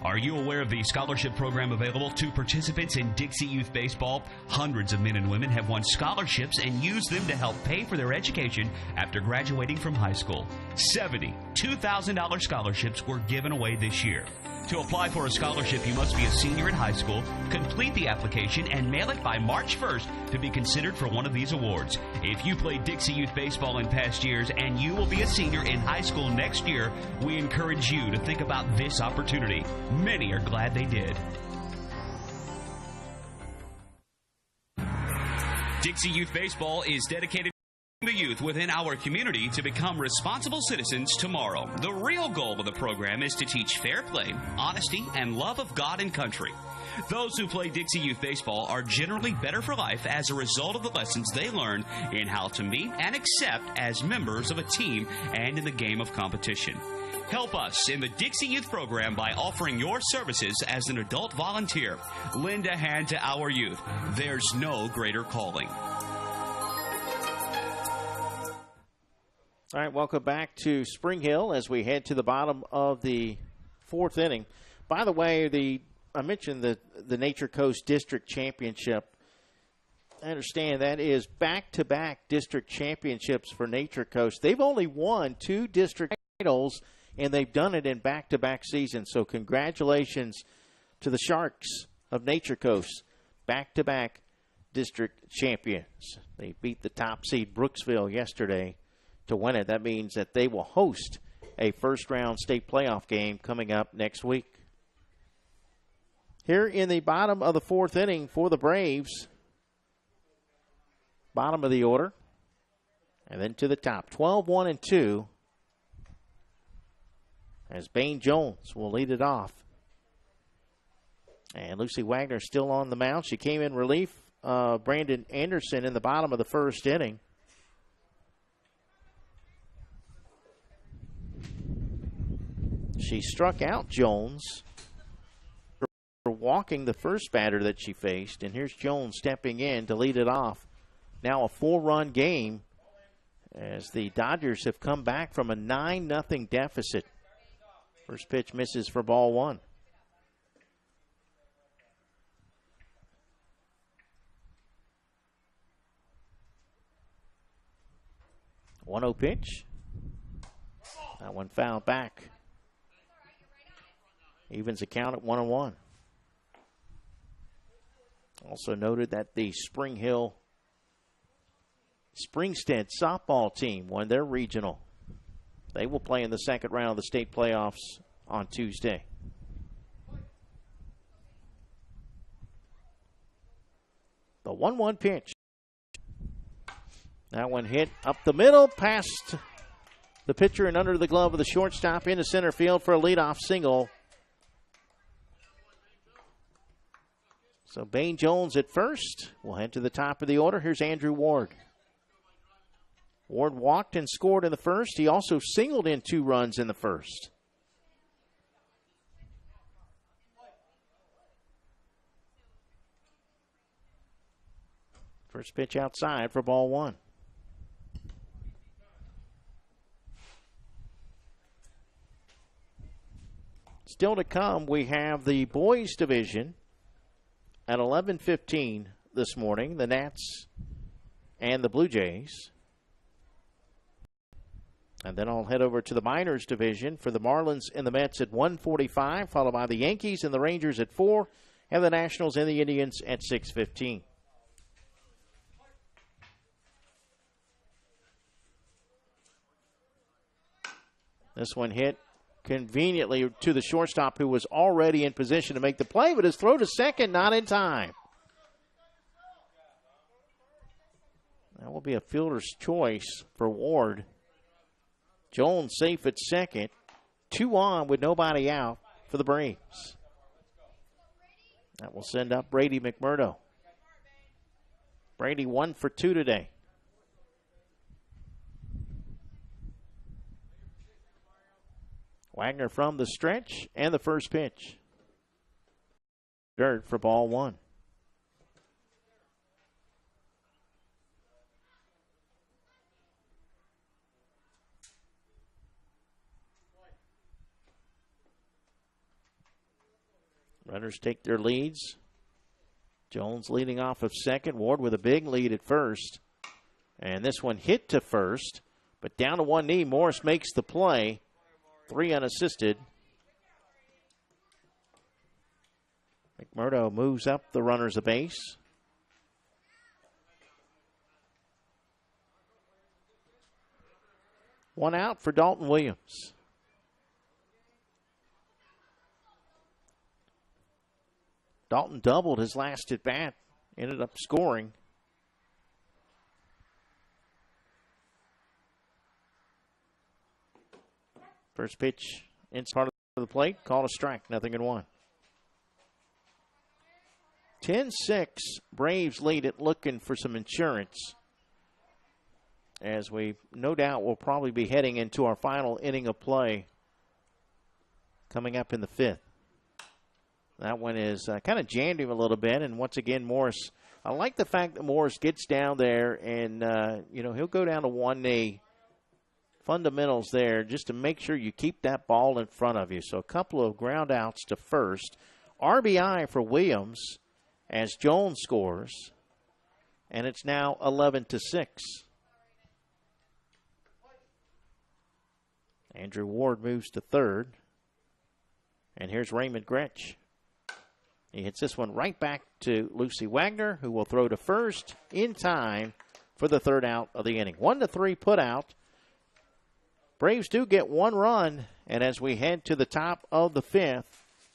Are you aware of the scholarship program available to participants in Dixie Youth Baseball? Hundreds of men and women have won scholarships and used them to help pay for their education after graduating from high school. 70 $2,000 scholarships were given away this year. To apply for a scholarship, you must be a senior in high school, complete the application, and mail it by March 1st to be considered for one of these awards. If you played Dixie Youth Baseball in past years and you will be a senior in high school next year, we encourage you to think about this opportunity. Many are glad they did. Dixie Youth Baseball is dedicated the youth within our community to become responsible citizens tomorrow. The real goal of the program is to teach fair play, honesty, and love of God and country. Those who play Dixie Youth Baseball are generally better for life as a result of the lessons they learn in how to meet and accept as members of a team and in the game of competition. Help us in the Dixie Youth program by offering your services as an adult volunteer. Lend a hand to our youth. There's no greater calling. All right, welcome back to Spring Hill as we head to the bottom of the fourth inning. By the way, I mentioned the Nature Coast District Championship. I understand that is back-to-back district championships for Nature Coast. They've only won 2 district titles, and they've done it in back-to-back seasons. So congratulations to the Sharks of Nature Coast, back-to-back district champions. They beat the top seed Brooksville yesterday to win it. That means that they will host a first-round state playoff game coming up next week. Here in the bottom of the fourth inning for the Braves, bottom of the order, and then to the top, 12-1-2, as Bain Jones will lead it off. And Lucy Wagner still on the mound. She came in relief of Brandon Anderson in the bottom of the first inning. She struck out Jones walking the first batter that she faced. And here's Jones stepping in to lead it off. Now a 4-run game as the Dodgers have come back from a 9-0 deficit. First pitch misses for ball 1. 1-0 pitch. That one fouled back. Evens the count at 1-1. Also noted that the Springstead softball team won their regional. They will play in the second round of the state playoffs on Tuesday. The 1-1 pitch. That one hit up the middle, past the pitcher and under the glove of the shortstop into center field for a leadoff single. So Bain Jones at first. We'll head to the top of the order. Here's Andrew Ward. Ward walked and scored in the first. He also singled in 2 runs in the first. First pitch outside for ball 1. Still to come, we have the boys division at 11:15 this morning, the Nats and the Blue Jays. And then I'll head over to the minors division for the Marlins and the Mets at 1:45, followed by the Yankees and the Rangers at 4, and the Nationals and the Indians at 6:15. This one hit conveniently to the shortstop, who was already in position to make the play, but his throw to second not in time. That will be a fielder's choice for Ward. Jones safe at second. 2 on with nobody out for the Braves. That will send up Brady McMurdo. Brady 1 for 2 today. Wagner from the stretch and the first pitch. Dirt for ball 1. Runners take their leads. Jones leading off of second. Ward with a big lead at first. And this one hit to first, but down to one knee. Morris makes the play. 3 unassisted. McMurdo moves up the runners a base. One out for Dalton Williams. Dalton doubled his last at bat, ended up scoring. First pitch in part of the plate, called a strike, 0-1. 10-6, Braves lead it, looking for some insurance, as we no doubt will probably be heading into our final inning of play coming up in the 5th. That one is kind of jammed him a little bit, and once again, Morris, I like the fact that Morris gets down there and, he'll go down to one knee. Fundamentals there just to make sure you keep that ball in front of you. So a couple of ground outs to first. RBI for Williams as Jones scores. And it's now 11-6. Andrew Ward moves to third. And here's Raymond Gretsch. He hits this one right back to Lucy Wagner, who will throw to first in time for the third out of the inning. 1-3 put out. Braves do get 1 run, and as we head to the top of the 5th,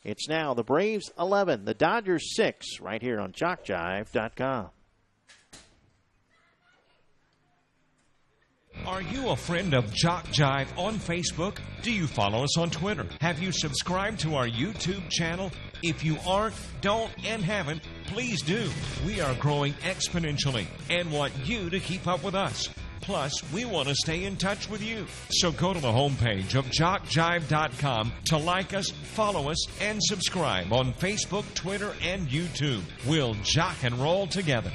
it's now the Braves 11, the Dodgers 6, right here on JockJive.com. Are you a friend of JockJive on Facebook? Do you follow us on Twitter? Have you subscribed to our YouTube channel? If you aren't, don't, and haven't, please do. We are growing exponentially and want you to keep up with us. Plus, we want to stay in touch with you. So go to the homepage of JockJive.com to like us, follow us, and subscribe on Facebook, Twitter, and YouTube. We'll jock and roll together.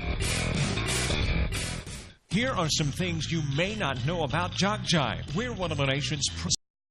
Here are some things you may not know about JockJive. We're one of the nation's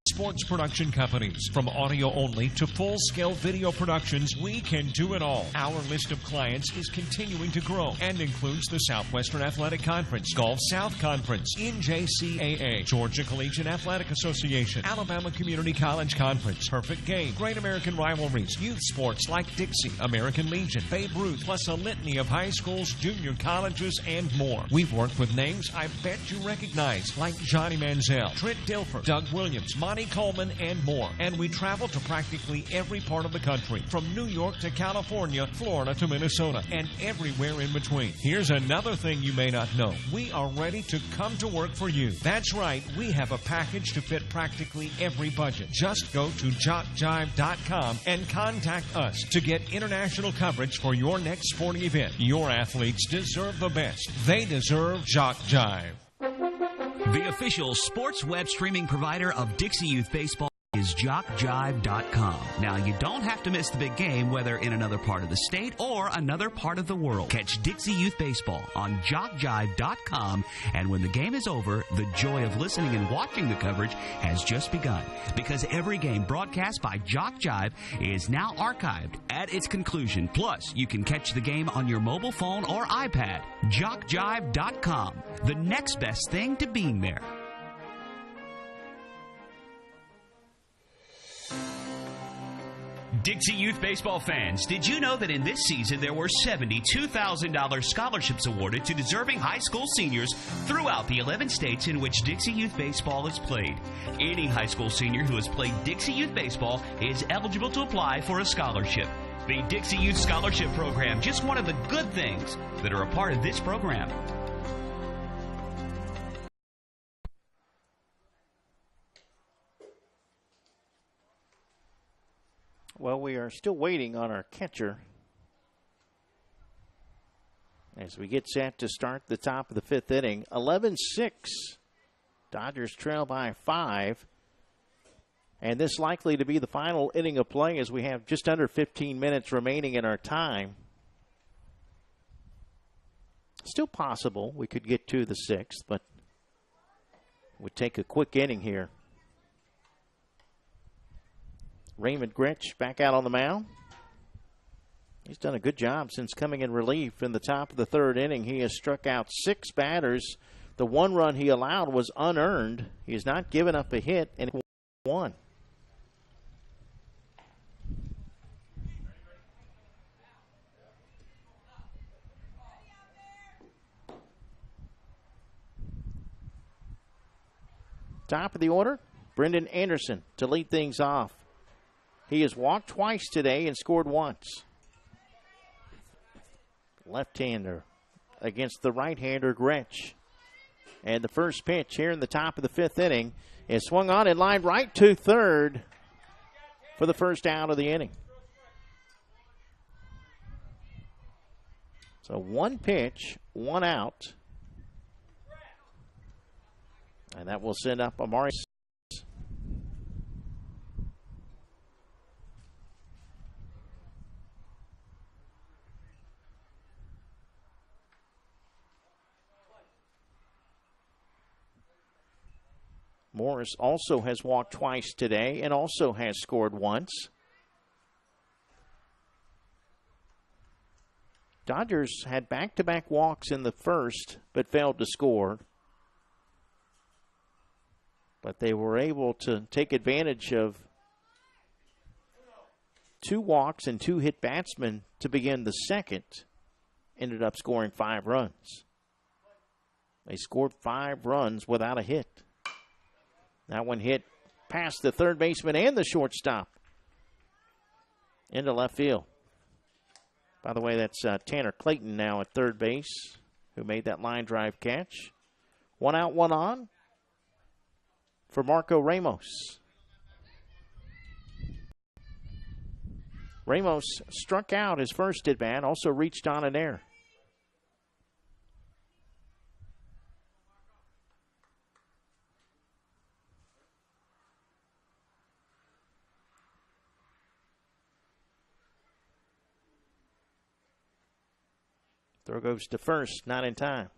sports production companies. From audio only to full-scale video productions, we can do it all. Our list of clients is continuing to grow and includes the Southwestern Athletic Conference, Gulf South Conference, NJCAA, Georgia Collegiate Athletic Association, Alabama Community College Conference, Perfect Game, Great American Rivalries, youth sports like Dixie, American Legion, Babe Ruth, plus a litany of high schools, junior colleges, and more. We've worked with names I bet you recognize, like Johnny Manziel, Trent Dilfer, Doug Williams, Monty Coleman, and more. And we travel to practically every part of the country, from New York to California, Florida to Minnesota, and everywhere in between. Here's another thing you may not know. We are ready to come to work for you. That's right, we have a package to fit practically every budget. Just go to JockJive.com and contact us to get international coverage for your next sporting event. Your athletes deserve the best. They deserve JockJive. The official sports web streaming provider of Dixie Youth Baseball is JockJive.com. Now, you don't have to miss the big game, whether in another part of the state or another part of the world. Catch Dixie Youth Baseball on JockJive.com, and when the game is over, the joy of listening and watching the coverage has just begun, because every game broadcast by JockJive is now archived at its conclusion. Plus, you can catch the game on your mobile phone or iPad. JockJive.com, the next best thing to being there. Dixie Youth Baseball fans, did you know that in this season there were $72,000 scholarships awarded to deserving high school seniors throughout the 11 states in which Dixie Youth Baseball is played? Any high school senior who has played Dixie Youth Baseball is eligible to apply for a scholarship. The Dixie Youth Scholarship Program, just one of the good things that are a part of this program. Well, we are still waiting on our catcher as we get set to start the top of the fifth inning. 11-6. Dodgers trail by 5. And this likely to be the final inning of play as we have just under 15 minutes remaining in our time. Still possible we could get to the 6th, but we'll take a quick inning here. Raymond Gretsch back out on the mound. He's done a good job since coming in relief in the top of the third inning. He has struck out 6 batters. The 1 run he allowed was unearned. He has not given up a hit and won. Top of the order, Brendan Anderson to lead things off. He has walked twice today and scored once. Left-hander against the right-hander, Gretsch. And the first pitch here in the top of the fifth inning is swung on and lined right to third for the first out of the inning. So 1 pitch, 1 out. And that will send up Amari. Morris also has walked twice today and also has scored once. Dodgers had back-to-back walks in the first but failed to score. But they were able to take advantage of 2 walks and 2 hit batsmen to begin the second. Ended up scoring 5 runs. They scored 5 runs without a hit. That one hit past the third baseman and the shortstop into left field. By the way, that's Tanner Clayton now at third base, who made that line drive catch. 1 out, 1 on for Marco Ramos. Ramos struck out his first at bat, also reached on an error. Throw goes to first, not in time.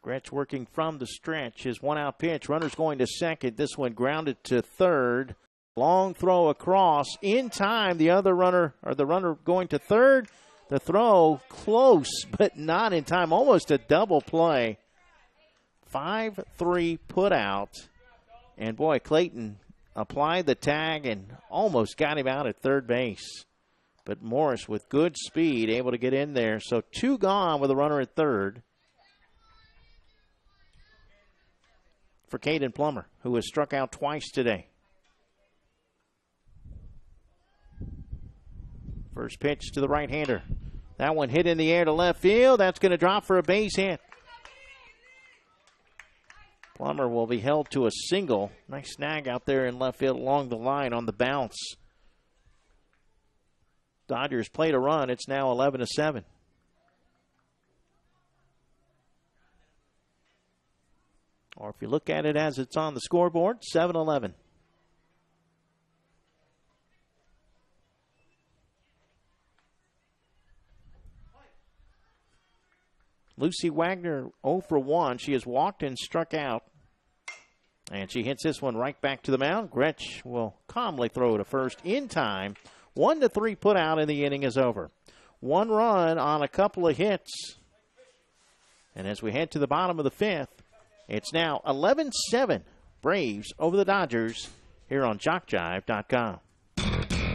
Gretsch working from the stretch. His one-out pitch. Runner's going to second. This one grounded to third. Long throw across. In time, the runner going to third. The throw close, but not in time. Almost a double play. 5-3 put out. And, boy, Clayton applied the tag and almost got him out at third base. But Morris, with good speed, able to get in there. So 2 gone with a runner at third for Caden Plummer, who has struck out twice today. First pitch to the right-hander. That one hit in the air to left field. That's going to drop for a base hit. Plummer will be held to a single. Nice snag out there in left field along the line on the bounce. Dodgers played a run. It's now 11-7. Or if you look at it as it's on the scoreboard, 7-11. Lucy Wagner 0 for 1. She has walked and struck out. And she hits this one right back to the mound. Gretsch will calmly throw to first in time. 1-3 put out, and the inning is over. 1 run on a couple of hits. And as we head to the bottom of the 5th, it's now 11-7 Braves over the Dodgers here on JockJive.com.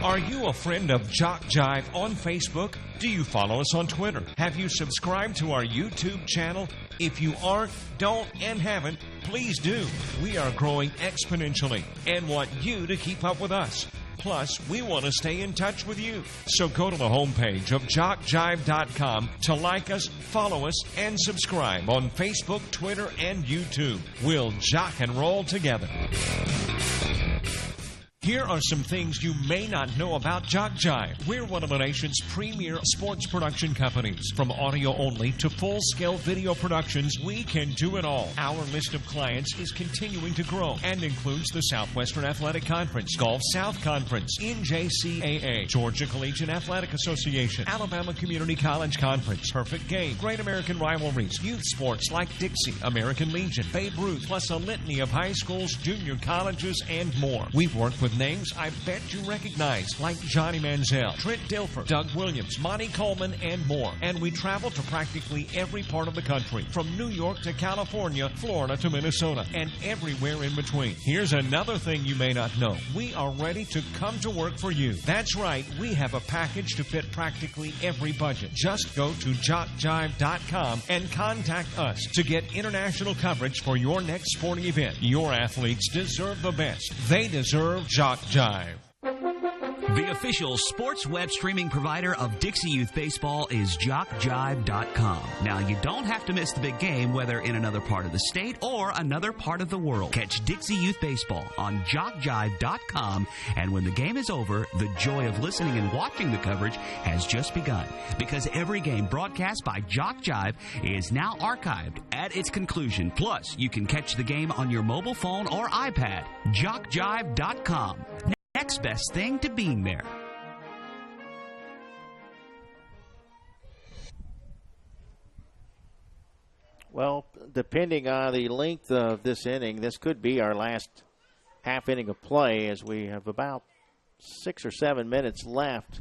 Are you a friend of JockJive on Facebook? Do you follow us on Twitter? Have you subscribed to our YouTube channel? If you aren't, don't, and haven't, please do. We are growing exponentially and want you to keep up with us. Plus, we want to stay in touch with you. So go to the homepage of JockJive.com to like us, follow us, and subscribe on Facebook, Twitter, and YouTube. We'll jock and roll together. Here are some things you may not know about JockJive. We're one of the nation's premier sports production companies. From audio only to full-scale video productions, we can do it all. Our list of clients is continuing to grow and includes the Southwestern Athletic Conference, Gulf South Conference, NJCAA, Georgia Collegiate Athletic Association, Alabama Community College Conference, Perfect Game, Great American Rivalries, youth sports like Dixie, American Legion, Babe Ruth, plus a litany of high schools, junior colleges, and more. We've worked with names I bet you recognize, like Johnny Manziel, Trent Dilfer, Doug Williams, Monty Coleman, and more. And we travel to practically every part of the country, from New York to California, Florida to Minnesota, and everywhere in between. Here's another thing you may not know. We are ready to come to work for you. That's right, we have a package to fit practically every budget. Just go to JockJive.com and contact us to get international coverage for your next sporting event. Your athletes deserve the best. They deserve JockJive. The official sports web streaming provider of Dixie Youth Baseball is JockJive.com. Now, you don't have to miss the big game, whether in another part of the state or another part of the world. Catch Dixie Youth Baseball on JockJive.com, and when the game is over, the joy of listening and watching the coverage has just begun, because every game broadcast by JockJive is now archived at its conclusion. Plus, you can catch the game on your mobile phone or iPad. JockJive.com. Next best thing to being there. Well, depending on the length of this inning, this could be our last half inning of play, as we have about 6 or 7 minutes left.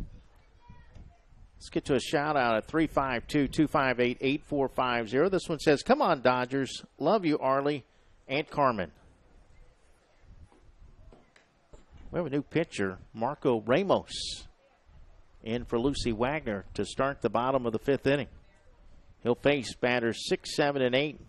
Let's get to a shout out at 352-258-8450. This one says, "Come on, Dodgers. Love you, Arlie. Aunt Carmen." We have a new pitcher, Marco Ramos, in for Lucy Wagner to start the bottom of the 5th inning. He'll face batters 6, 7, and 8.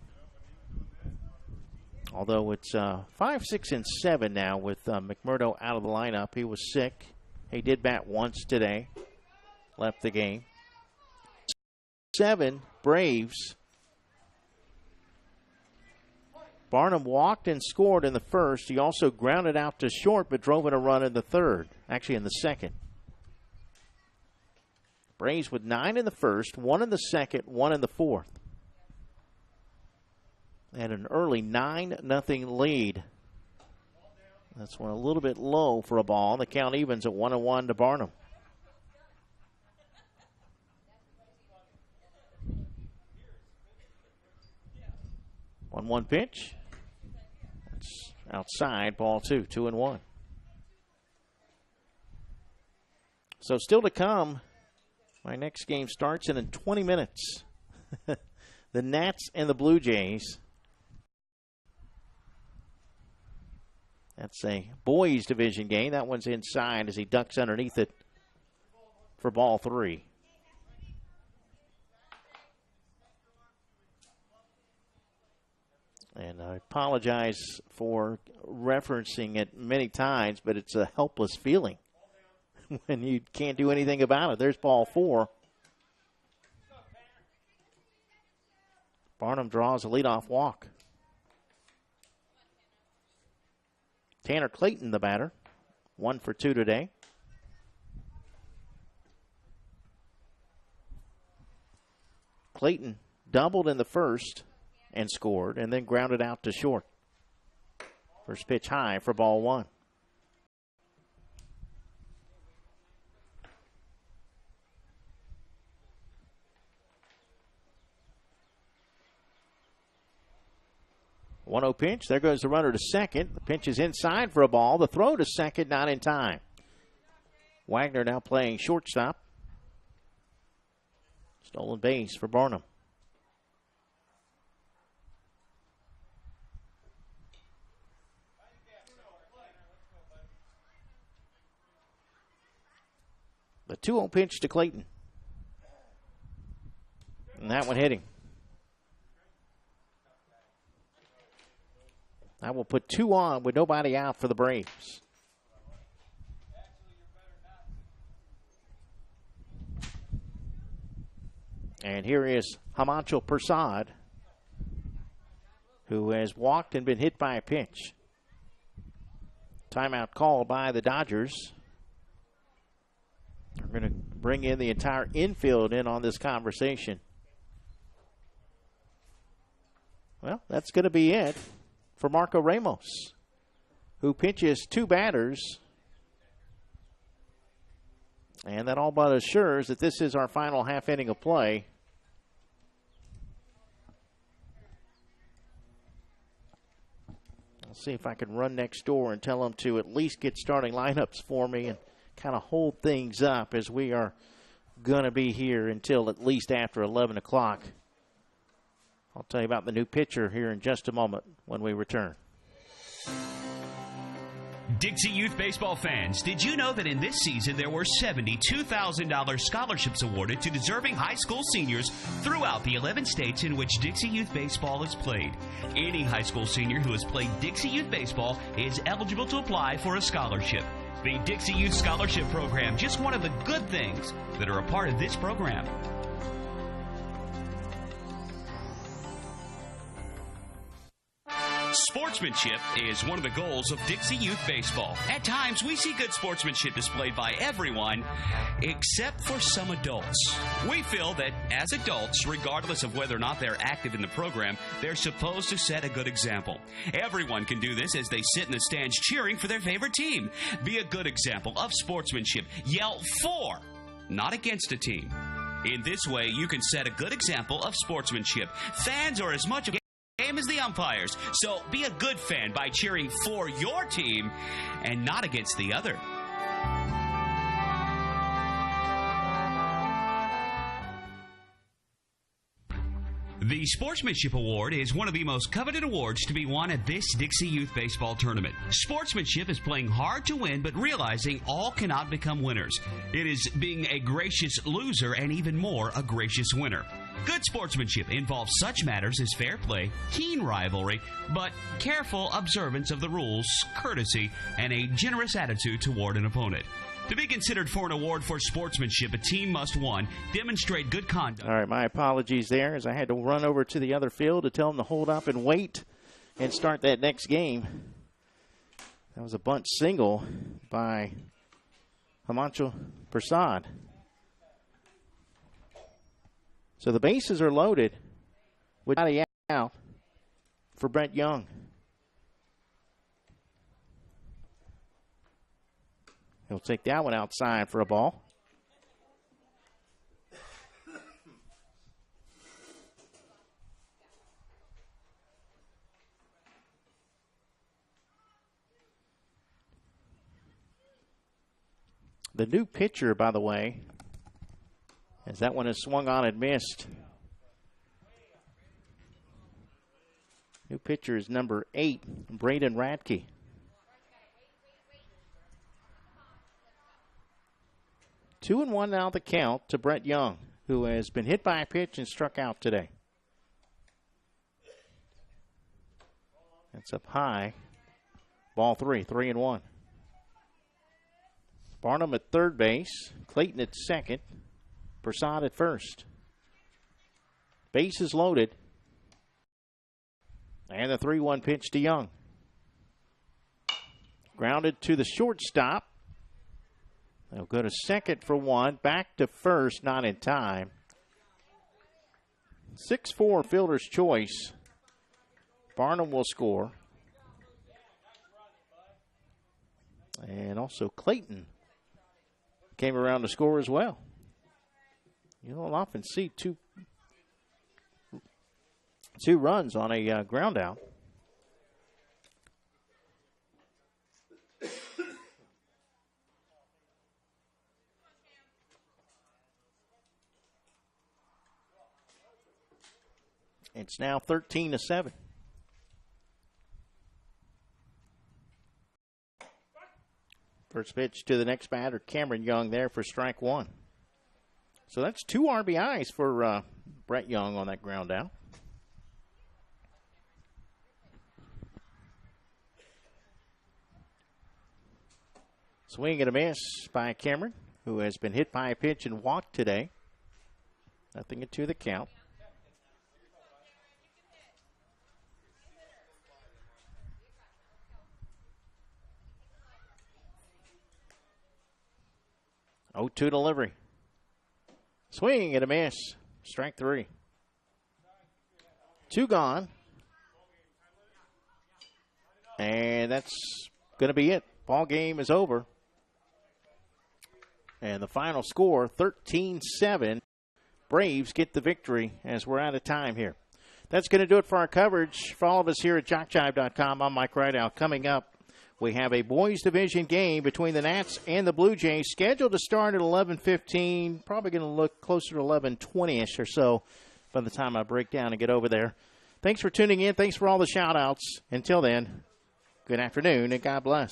Although it's 5, 6, and 7 now with McMurdo out of the lineup. He was sick. He did bat once today. Left the game. 7, Braves. Barnum walked and scored in the first. He also grounded out to short, but drove in a run in the third. Actually, in the second. Braves with 9 in the first, 1 in the second, 1 in the fourth. And an early 9-0 lead. That's one a little bit low for a ball. The count evens at 1-1 to Barnum. 1-1 pitch. That's outside, ball 2, 2-1. So still to come, my next game starts in 20 minutes. The Nats and the Blue Jays. That's a boys division game. That one's inside as he ducks underneath it for ball 3. And I apologize for referencing it many times, but it's a helpless feeling when you can't do anything about it. There's ball 4. Barnum draws a leadoff walk. Tanner Clayton, the batter, 1 for 2 today. Clayton doubled in the first and scored, and then grounded out to short. First pitch high for ball 1. One-0 pitch. There goes the runner to second. The pitch is inside for a ball. The throw to second, not in time. Wagner now playing shortstop. Stolen base for Barnum. The 2-0 pitch to Clayton. And that one hitting. That will put 2 on with nobody out for the Braves. And here is Himanshu Prasad, who has walked and been hit by a pitch. Timeout called by the Dodgers. We're going to bring in the entire infield in on this conversation. Well, that's going to be it for Marco Ramos, who pitches 2 batters. And that all but assures that this is our final half inning of play. I'll see if I can run next door and tell them to at least get starting lineups for me and kind of hold things up, as we are going to be here until at least after 11 o'clock. I'll tell you about the new pitcher here in just a moment when we return. Dixie Youth Baseball fans, did you know that in this season there were $72,000 scholarships awarded to deserving high school seniors throughout the 11 states in which Dixie Youth Baseball is played? Any high school senior who has played Dixie Youth Baseball is eligible to apply for a scholarship. The Dixie Youth Scholarship Program, just one of the good things that are a part of this program. Sportsmanship is one of the goals of Dixie Youth Baseball. At times, we see good sportsmanship displayed by everyone, except for some adults. We feel that as adults, regardless of whether or not they're active in the program, they're supposed to set a good example. Everyone can do this as they sit in the stands cheering for their favorite team. Be a good example of sportsmanship. Yell for, not against a team. In this way, you can set a good example of sportsmanship. Fans are as much a game as the umpires, so be a good fan by cheering for your team and not against the other. The Sportsmanship Award is one of the most coveted awards to be won at this Dixie Youth Baseball tournament. Sportsmanship is playing hard to win, but realizing all cannot become winners. It is being a gracious loser and even more a gracious winner. Good sportsmanship involves such matters as fair play, keen rivalry, but careful observance of the rules, courtesy, and a generous attitude toward an opponent. To be considered for an award for sportsmanship, a team must, 1, demonstrate good conduct. All right, my apologies there, as I had to run over to the other field to tell them to hold up and wait and start that next game. That was a bunt single by Himanshu Prasad. So the bases are loaded with a out for Brett Young. He'll take that one outside for a ball. The new pitcher, by the way, as that one is swung on and missed. New pitcher is number 8, Braden Radke. Two and one now the count to Brett Young, who has been hit by a pitch and struck out today. That's up high. Ball 3, 3-1. Barnum at third base, Clayton at second, Prasad at first. Bases loaded. And the 3-1 pitch to Young. Grounded to the shortstop. They'll go to second for one, back to first, not in time. 6-4 fielder's choice. Barnum will score. And also Clayton came around to score as well. You don't often see two runs on a ground out. It's now 13-7. First pitch to the next batter, Cameron Young, there for strike one. So that's 2 RBIs for Brett Young on that ground out. Swing and a miss by Cameron, who has been hit by a pitch and walked today. 0-2 the count. Oh, 2 delivery. Swing and a miss. Strike 3. 2 gone. And that's going to be it. Ball game is over. And the final score, 13-7. Braves get the victory as we're out of time here. That's going to do it for our coverage. For all of us here at JockJive.com, I'm Mike Rideout. Coming up, we have a boys division game between the Nats and the Blue Jays scheduled to start at 11:15. Probably going to look closer to 11:20ish or so by the time I break down and get over there. Thanks for tuning in. Thanks for all the shout-outs. Until then, good afternoon and God bless.